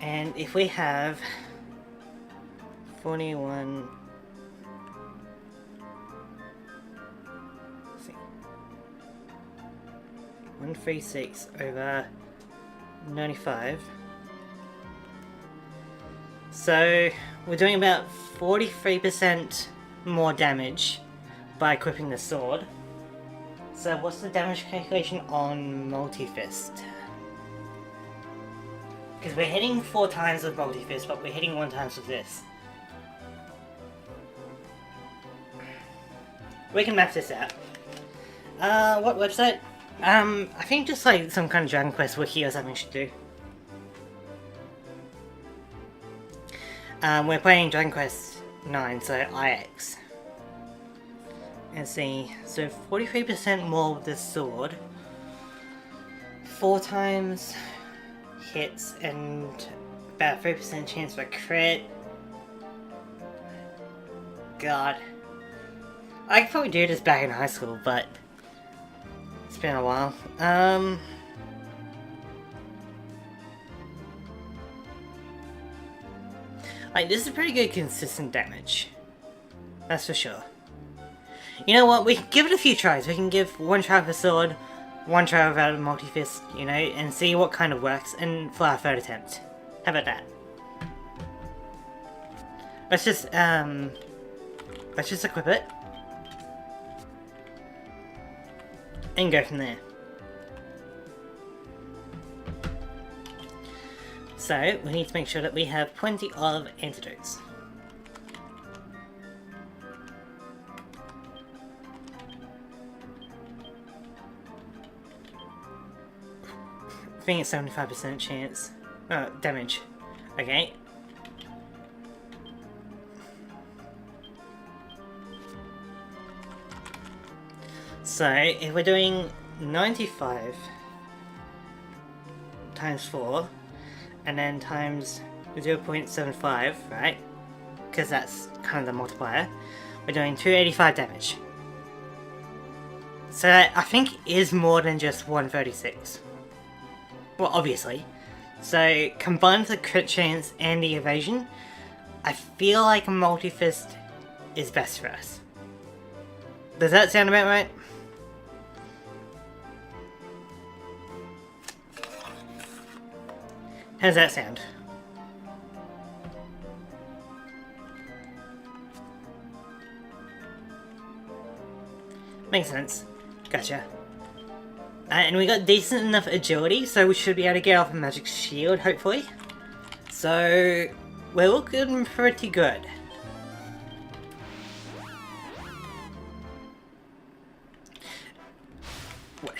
and if we have 41, let's see, 136 over 95, so we're doing about 43% more damage by equipping the sword. So what's the damage calculation on Multi-Fist? Because we're hitting 4 times with Multi-Fist, but we're hitting 1 time with this. We can map this out. What website? I think just like some kind of Dragon Quest wiki or something should do. We're playing Dragon Quest 9, so IX. Let's see, so 43% more with this sword, 4 times hits, and about 3% chance for crit. God. I could probably do this back in high school, but it's been a while. Like, this is pretty good consistent damage. That's for sure. You know what, we can give it a few tries. We can give 1 try with a sword, 1 try without a Multi-Fist, you know, and see what kind of works, and for our 3rd attempt. How about that? Let's just equip it. And go from there. So, we need to make sure that we have plenty of antidotes. I think it's 75% chance. Oh, damage. Okay. So, if we're doing 95 times 4, and then times 0.75, right? Because that's kind of the multiplier. We're doing 285 damage. So that, I think, is more than just 136. Well, obviously. So, combined with the crit chance and the evasion, I feel like a Multi-Fist is best for us. Does that sound about right? How does that sound? Makes sense. Gotcha. And we got decent enough agility, so we should be able to get off a magic shield, hopefully. So, we're looking pretty good.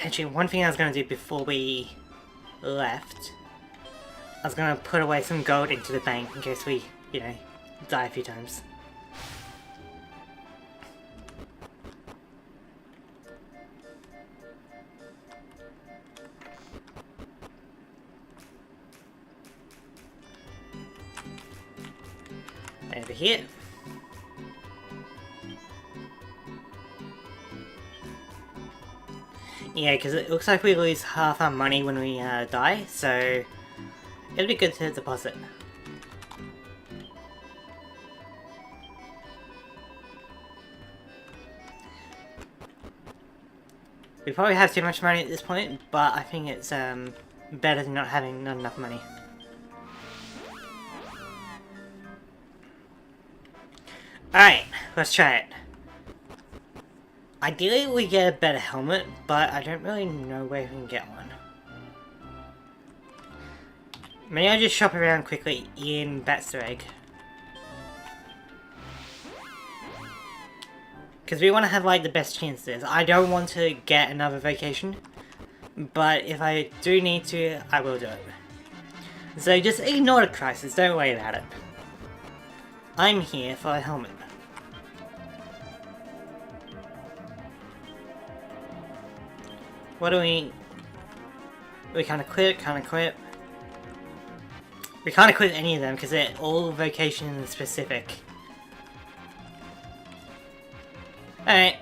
Actually, one thing I was going to do before we left, I was going to put away some gold into the bank in case we, you know, die a few times. Over here. Yeah, because it looks like we lose half our money when we die, so it'll be good to deposit. We probably have too much money at this point, but I think it's better than not having not enough money. Alright, let's try it. Ideally we get a better helmet, but I don't really know where we can get one. Maybe I'll just shop around quickly in Baxter Egg. Because we want to have like the best chances. I don't want to get another vacation. But if I do need to, I will do it. So just ignore the crisis, don't worry about it. I'm here for a helmet. What do we... We can't equip, can't equip. We can't equip any of them because they're all vocation specific. Alright.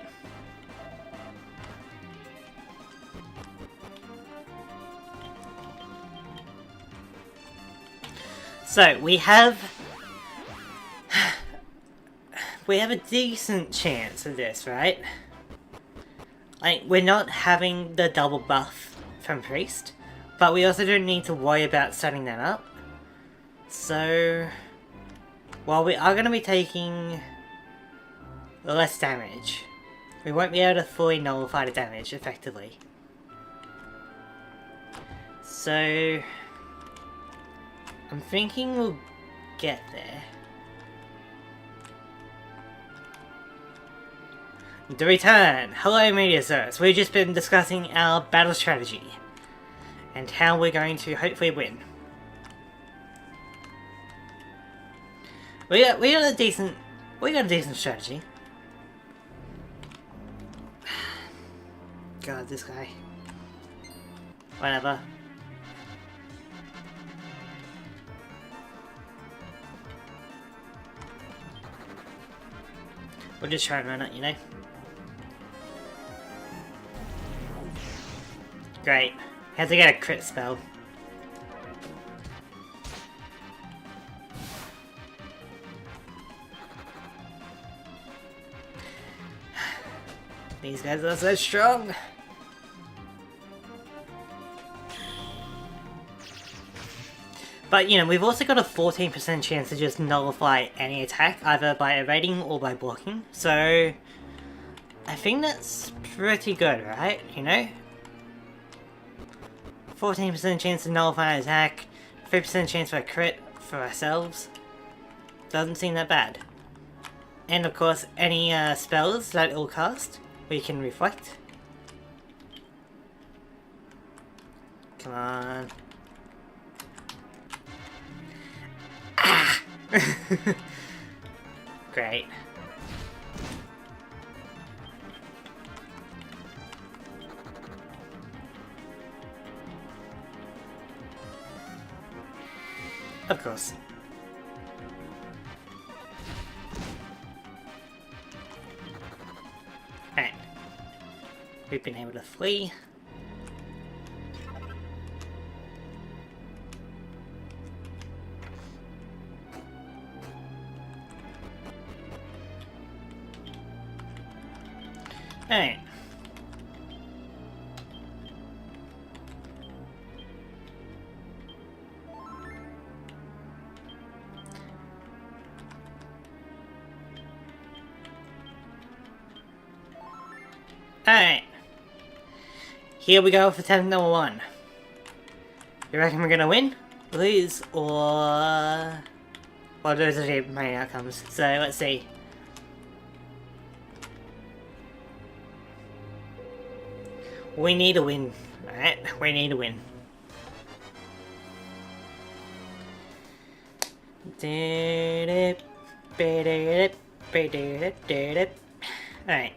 So, we have a decent chance of this, right? Like, we're not having the double buff from Priest, but we also don't need to worry about setting that up. So, while we are going to be taking less damage, we won't be able to fully nullify the damage effectively. So, I'm thinking we'll get there. The return! Hello Meteosaurus, we've just been discussing our battle strategy and how we're going to hopefully win. We got a decent strategy. God, this guy. Whatever. We'll just try and run it, you know? Great. Had to get a crit spell. These guys are so strong! But, you know, we've also got a 14% chance to just nullify any attack, either by evading or by blocking. So, I think that's pretty good, right? You know? 14% chance to nullify an attack, 3% chance for a crit for ourselves. Doesn't seem that bad. And of course, any spells that it'll cast, we can reflect. Come on. Ah! Great. Of course. Alright. We've been able to flee. Alright. Alright. Here we go for attempt number 1. You reckon we're gonna win, lose, or... Well, those are the main outcomes. So, let's see. We need a win, right? We need a win. Alright.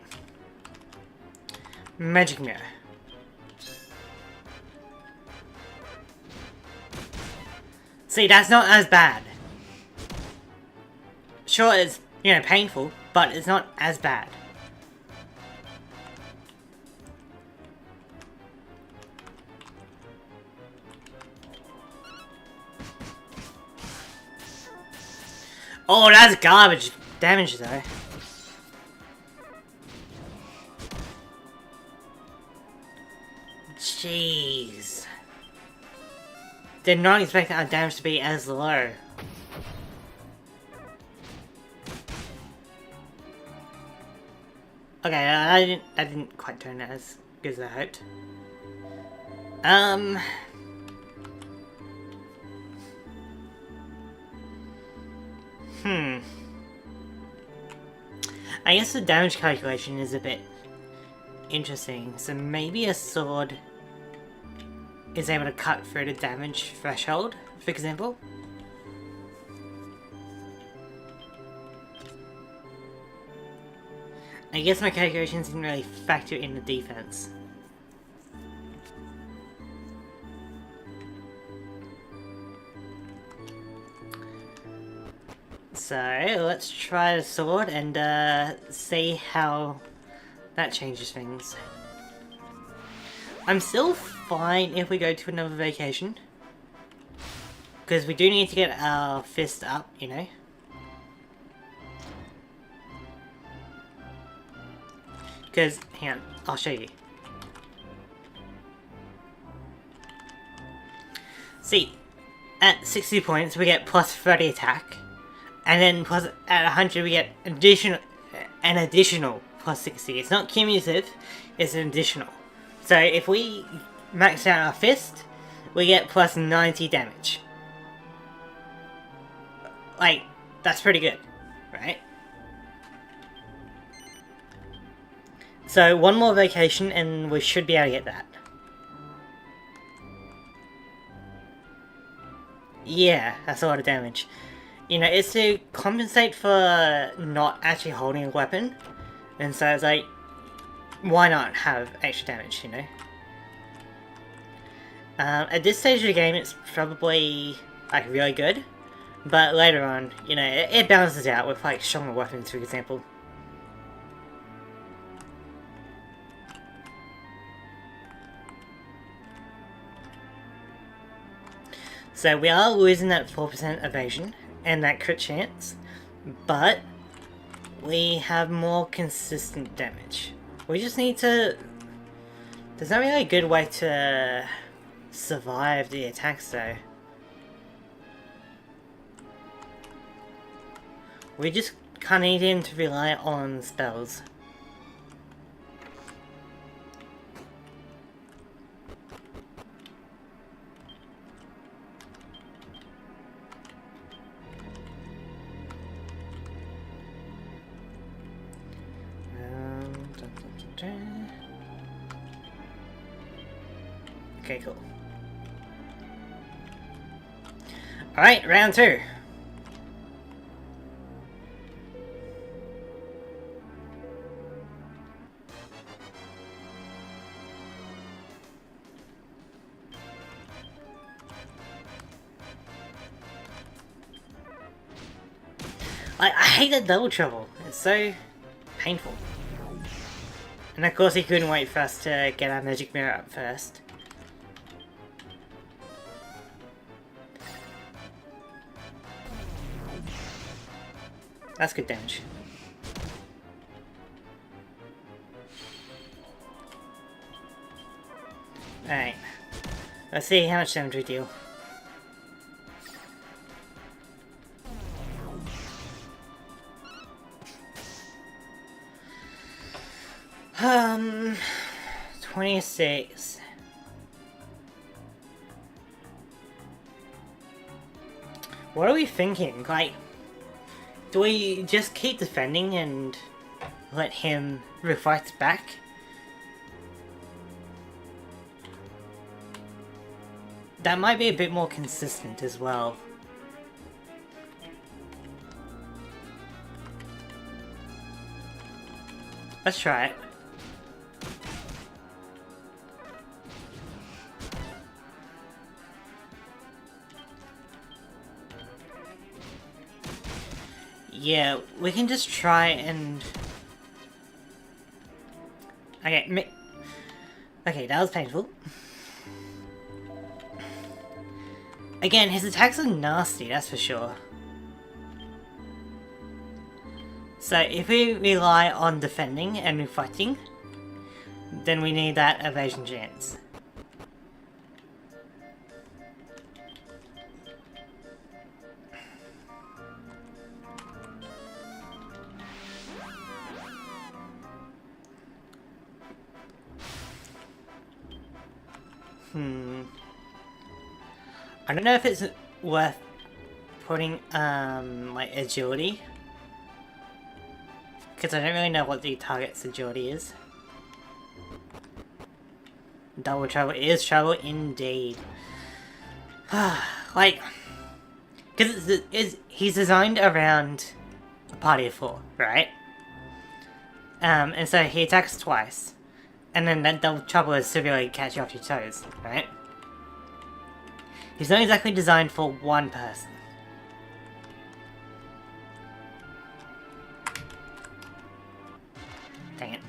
Magic Mirror. See, that's not as bad. Sure, it's, you know, painful, but it's not as bad. Oh, that's garbage damage, though. Jeez. Did not expect our damage to be as low. Okay, I didn't quite turn out as good as I hoped. I guess the damage calculation is a bit interesting. So maybe a sword is able to cut through the damage threshold, for example. I guess my calculations didn't really factor in the defense. So let's try the sword and see how that changes things. I'm still fine if we go to another vacation, because we do need to get our fist up, you know. Because, hang on, I'll show you. See, at 60 points we get plus 30 attack, and then plus at 100 we get an additional plus 60. It's not cumulative, it's an additional. So if we max out our fist, we get plus 90 damage. Like, that's pretty good, right? So one more vacation and we should be able to get that. Yeah, that's a lot of damage. You know, it's to compensate for not actually holding a weapon. And so it's like, why not have extra damage, you know? At this stage of the game, it's probably, like, really good. But later on, you know, it balances out with, like, stronger weapons, for example. So we are losing that 4% evasion and that crit chance, but we have more consistent damage. We just need to... There's not really a good way to survive the attacks though. We just kind of need him to rely on spells. Okay, cool. Alright, round 2. I hate that double trouble. It's so painful. And of course he couldn't wait for us to get our magic mirror up first. That's good damage. Alright. Let's see how much damage we deal. Um, 26. What are we thinking? Like, do we just keep defending and let him reflect back? That might be a bit more consistent as well. Let's try it. Yeah, we can just try and... Okay, okay, that was painful. Again, his attacks are nasty, that's for sure. So if we rely on defending and reflecting, then we need that evasion chance. I don't know if it's worth putting, like, agility. Because I don't really know what the target's agility is. Double trouble is trouble indeed. Like, because he's designed around a party of 4, right? And so he attacks twice. And then that double trouble is severely catch you off your toes, right? He's not exactly designed for one person. Dang it.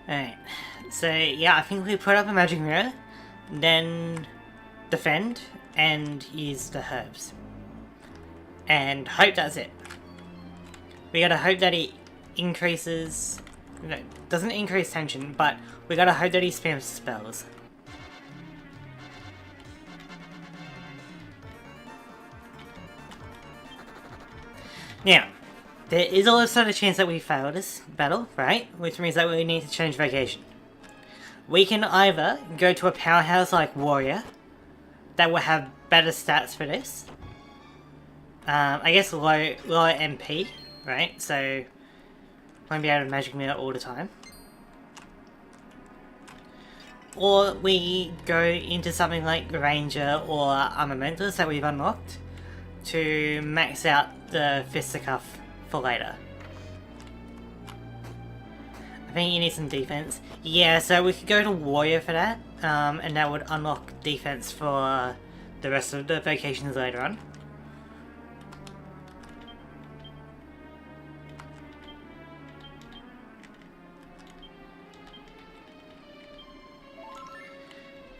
Alright, so yeah, I think we put up a magic mirror, then defend, and use the herbs. And hope that's it. We gotta hope that he increases... No, doesn't increase tension, but we gotta hope that he spams spells. Now, there is also a chance that we fail this battle, right? Which means that we need to change vocation. We can either go to a powerhouse like Warrior, that will have better stats for this. I guess lower MP, right? So, won't be able to magic mirror all the time. Or we go into something like Ranger or Armamentalist that we've unlocked to max out the Fisticuff for later. I think you need some defense. Yeah, so we could go to Warrior for that, and that would unlock defense for the rest of the vocations later on.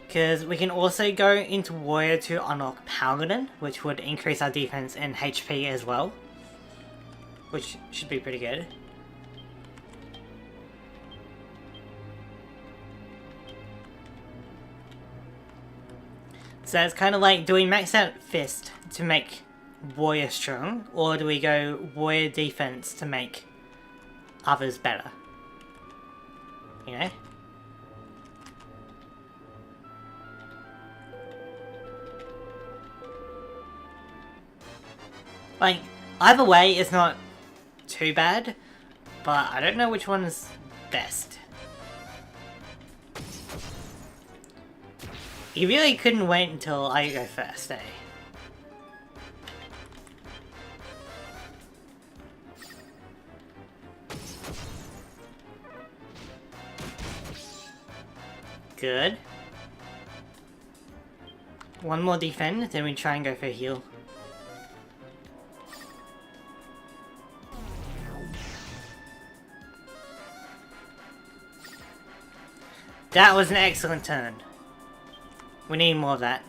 Because we can also go into Warrior to unlock Paladin, which would increase our defense and HP as well. Which should be pretty good. So it's kind of like, do we max out Fist to make Warrior strong, or do we go Warrior defense to make others better? You know? Like, either way is not too bad, but I don't know which one is best. You really couldn't wait until I go first, eh? Good. One more defend, then we try and go for a heal. That was an excellent turn. We need more of that.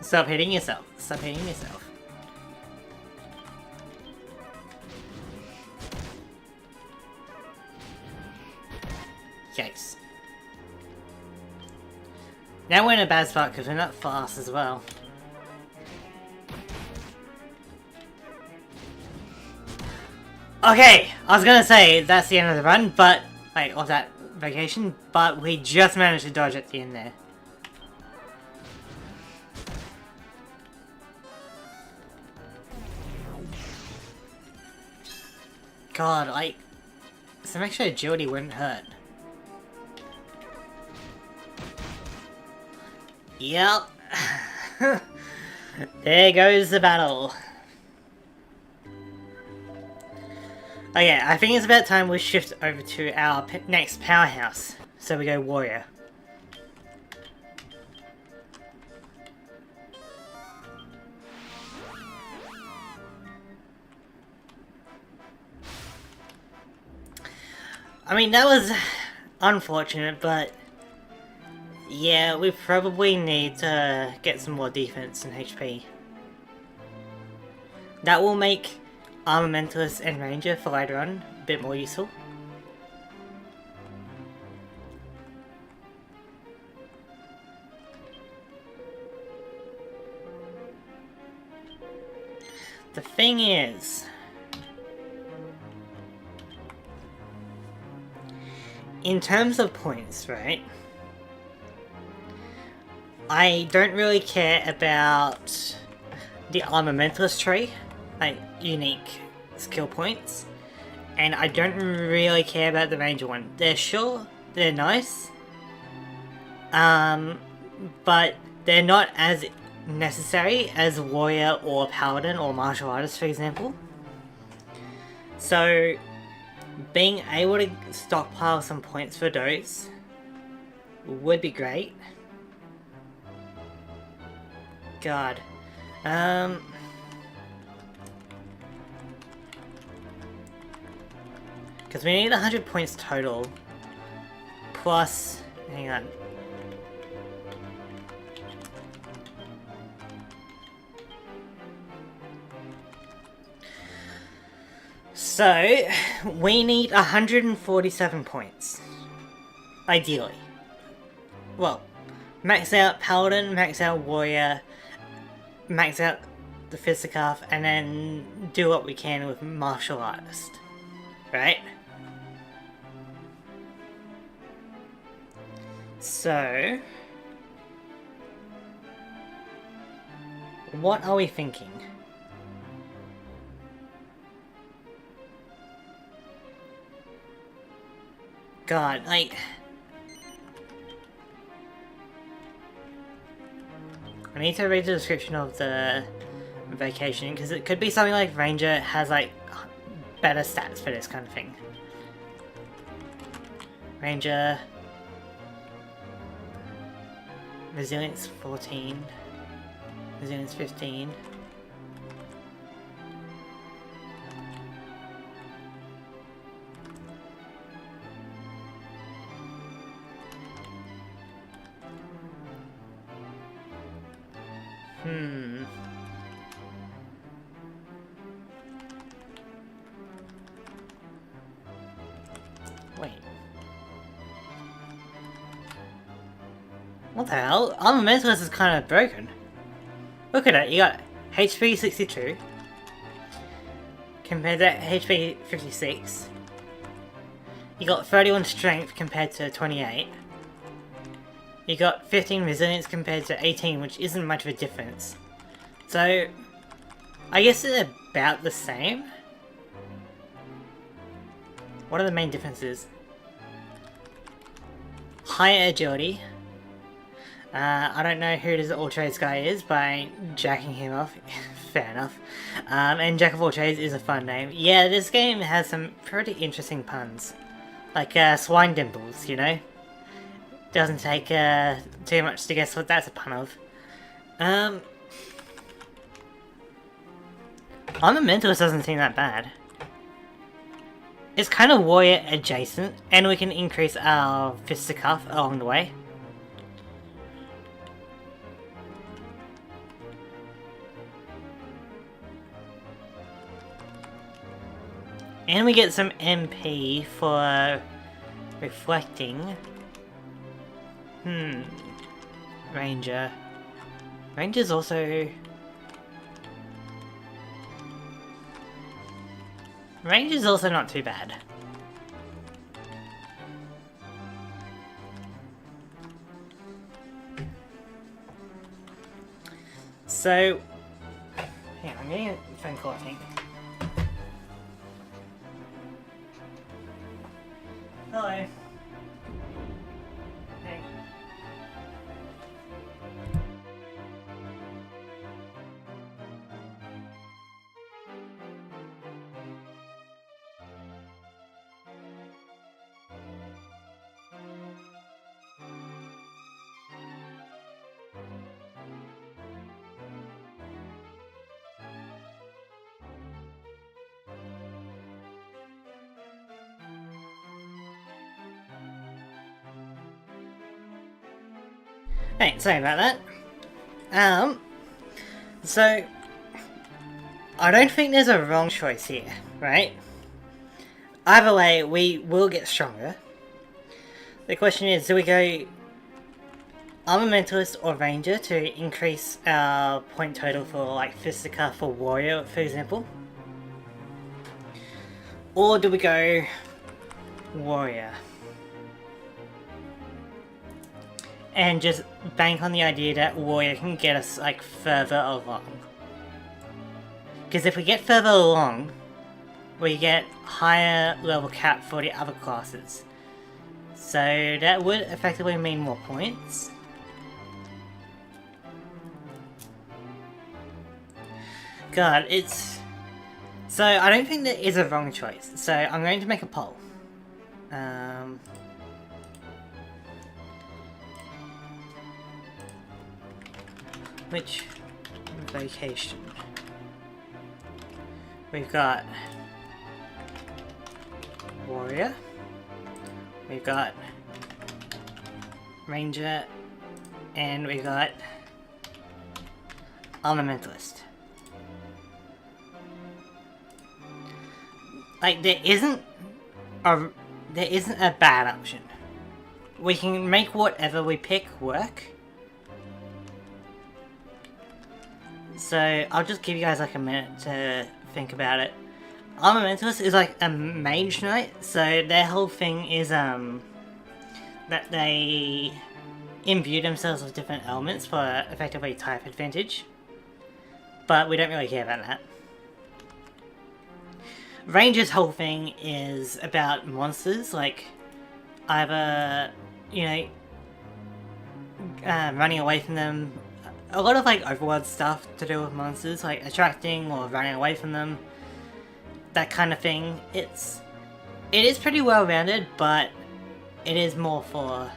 Stop hitting yourself. Stop hitting yourself. Yikes. Now we're in a bad spot because we're not fast as well. Okay, I was gonna say that's the end of the run, but like of that vacation, but we just managed to dodge at the end there. God, like some extra agility wouldn't hurt. Yep. There goes the battle. Okay, I think it's about time we shift over to our next powerhouse. So we go Warrior. I mean, that was unfortunate, but Yeah, we probably need to get some more defense and HP. That will make Armamentalist and Ranger for later on a bit more useful. The thing is, in terms of points, right? I don't really care about the Armamentalist tree, like unique skill points, and I don't really care about the Ranger one. They're nice, but they're not as necessary as Warrior or Paladin or Martial Artist, for example. So, being able to stockpile some points for those would be great. God. Because we need 100 points total. Plus... hang on. So, we need 147 points. Ideally. Well, max out Paladin, max out Warrior, max out the Fisticuff, and then do what we can with Martial Artist. Right? So... what are we thinking? God, like... I need to read the description of the vacation, because it could be something like Ranger has, like, better stats for this kind of thing. Ranger... Resilience 14. Resilience 15. Wait. What the hell? Armamentalist is kind of broken. Look at it, you got HP 62 compared to HP 56. You got 31 strength compared to 28. You got 15 resilience compared to 18, which isn't much of a difference. So, I guess it's about the same. What are the main differences? Higher agility. I don't know who this all trades guy is, but I ain't jacking him off. Fair enough. And Jack of all trades is a fun name. Yeah, this game has some pretty interesting puns. Like swine dimples, you know? Doesn't take too much to guess what that's a pun of. Armamentalist doesn't seem that bad. It's kind of warrior adjacent, and we can increase our fisticuff along the way. And we get some MP for reflecting. Ranger. Ranger's also... Ranger's also not too bad. So... hang on, I'm getting a phone call, I think. Hello. Hey. Hey, sorry about that. So I don't think there's a wrong choice here, right? Either way, we will get stronger. The question is, do we go Armamentalist or Ranger to increase our point total for like Fisticuff or Warrior, for example? Or do we go Warrior? And just bank on the idea that Warrior can get us like further along. Because if we get further along, we get higher level cap for the other classes. So that would effectively mean more points. God, it's... So I don't think there is a wrong choice. So I'm going to make a poll. Which vacation? We've got Warrior, we've got Ranger, and we've got Armamentalist. Like, there isn't a bad option. We can make whatever we pick work. So I'll just give you guys like a minute to think about it. Armamentalist is like a mage knight, so their whole thing is that they imbue themselves with different elements for effectively type advantage. But we don't really care about that. Ranger's whole thing is about monsters, like either, you know, running away from them. A lot of like overworld stuff to do with monsters, like attracting or running away from them, that kind of thing. It is pretty well rounded, but it is more for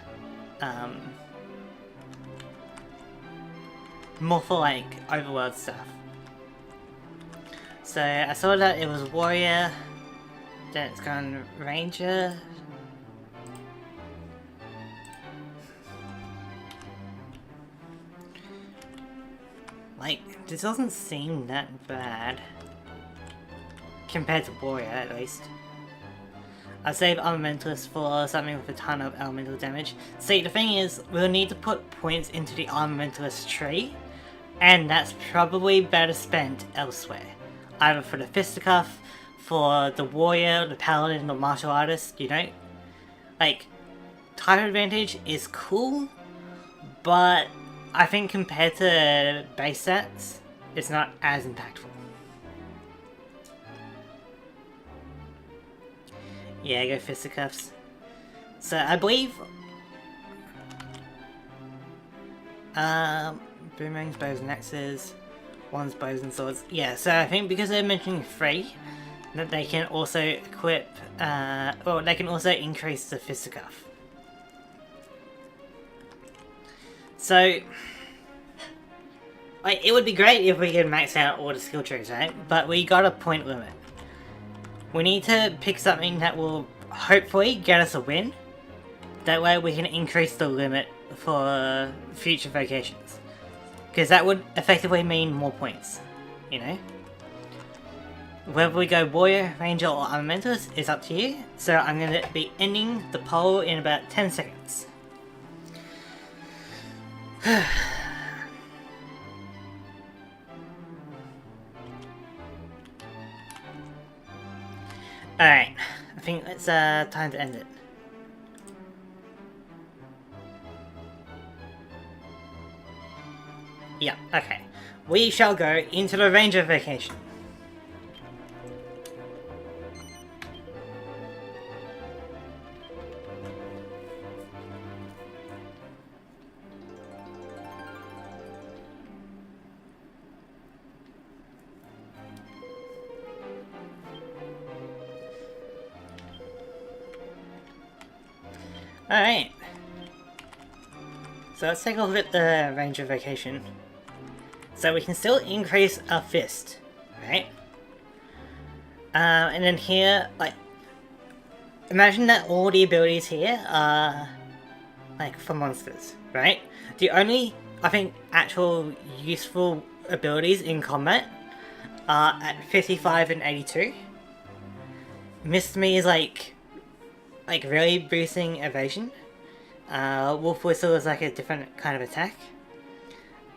like overworld stuff. So I saw that it was Warrior, then it's gone Ranger. Like, this doesn't seem that bad. Compared to Warrior, at least. I'd save Armamentalist for something with a ton of elemental damage. See, the thing is, we'll need to put points into the Armamentalist tree, and that's probably better spent elsewhere. Either for the Fisticuff, for the Warrior, the Paladin, the Martial Artist, you know? Like, type advantage is cool, but I think compared to base stats, it's not as impactful. Yeah, go Fisticuffs. So I believe boomerangs, bows and axes, wands, bows and swords. Yeah, so I think because they're mentioning 3, that they can also equip or they can also increase the Fisticuff. So, like, it would be great if we could max out all the skill trees, right? But we got a point limit. We need to pick something that will hopefully get us a win. That way we can increase the limit for future vocations. Because that would effectively mean more points, you know? Whether we go Warrior, Ranger or Armamentalist is up to you. So I'm going to be ending the poll in about 10 seconds. Alright, I think it's time to end it. Yeah, okay. We shall go into the Ranger vacation. Alright. So let's take a look at the Ranger vacation. So we can still increase our fist, right? And then here, like, imagine that all the abilities here are, like, for monsters, right? The only, I think, actual useful abilities in combat are at 55 and 82. Missed Me is like really boosting evasion. Wolf Whistle is like a different kind of attack.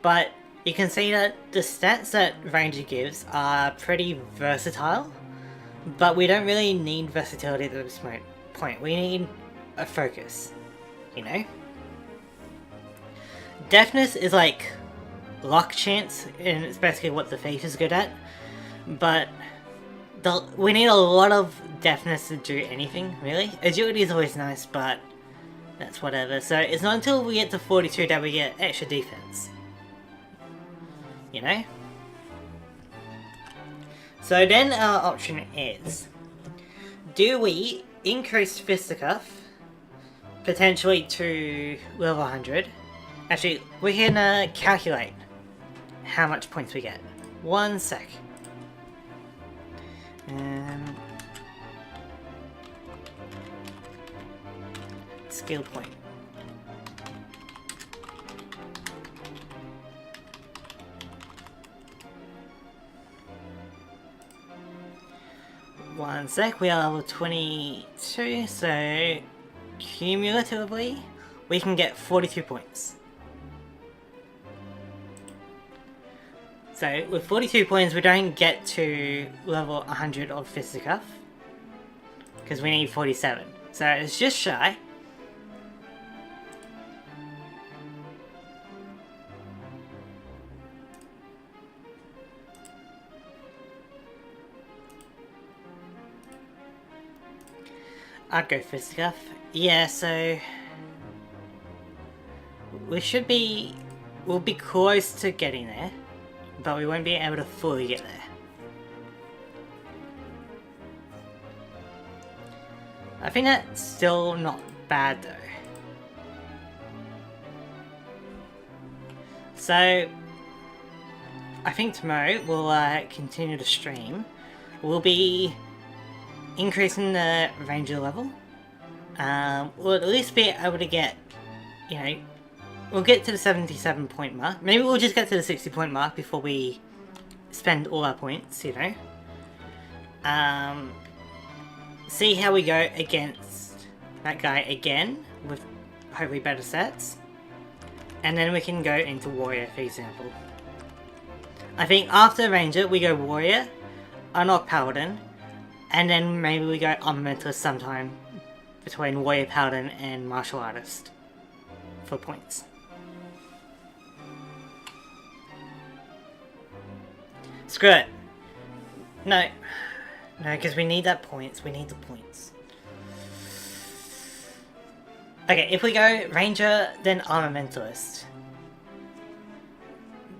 But you can see that the stats that Ranger gives are pretty versatile, but we don't really need versatility at this point. We need a focus, you know? Deafness is like luck chance, and it's basically what the thief is good at, but we need a lot of deafness to do anything, really. Agility is always nice, but that's whatever. So it's not until we get to 42 that we get extra defense. You know? So then our option is, do we increase Fisticuff potentially to level 100? Actually, we can calculate how much points we get. 1 sec. Skill point. One sec, we are level 22, so cumulatively we can get 42 points. So with 42 points we don't get to level 100 of Fisticuff, because we need 47, so it's just shy. I'd go Fisticuff. Yeah, so we'll be close to getting there, but we won't be able to fully get there. I think that's still not bad though. So I think tomorrow we'll continue to stream. We'll be increasing the Ranger level. We'll at least be able to get, you know, we'll get to the 77 point mark. Maybe we'll just get to the 60 point mark before we spend all our points, you know. See how we go against that guy again with hopefully better sets. And then we can go into Warrior, for example. I think after Ranger we go Warrior, unlock Paladin, and then maybe we go Armamentalist sometime between Warrior, Paladin and Martial Artist for points. Screw it. No, because we need that points. We need the points. Okay, if we go Ranger, then Armamentalist,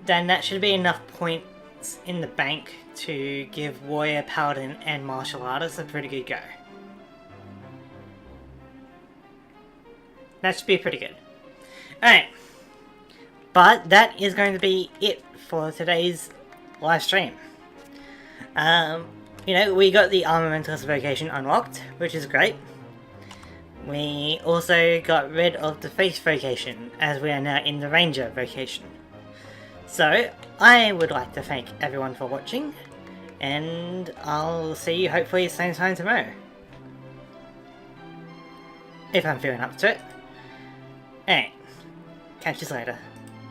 then that should be enough points in the bank to give Warrior, Paladin, and Martial Artist a pretty good go. That should be pretty good. Alright. But that is going to be it for today's live stream. You know, we got the Armamentalist vocation unlocked, which is great. We also got rid of the Faith vocation, as we are now in the Ranger vocation. So, I would like to thank everyone for watching, and I'll see you hopefully same time tomorrow. If I'm feeling up to it. Alright, catch you later.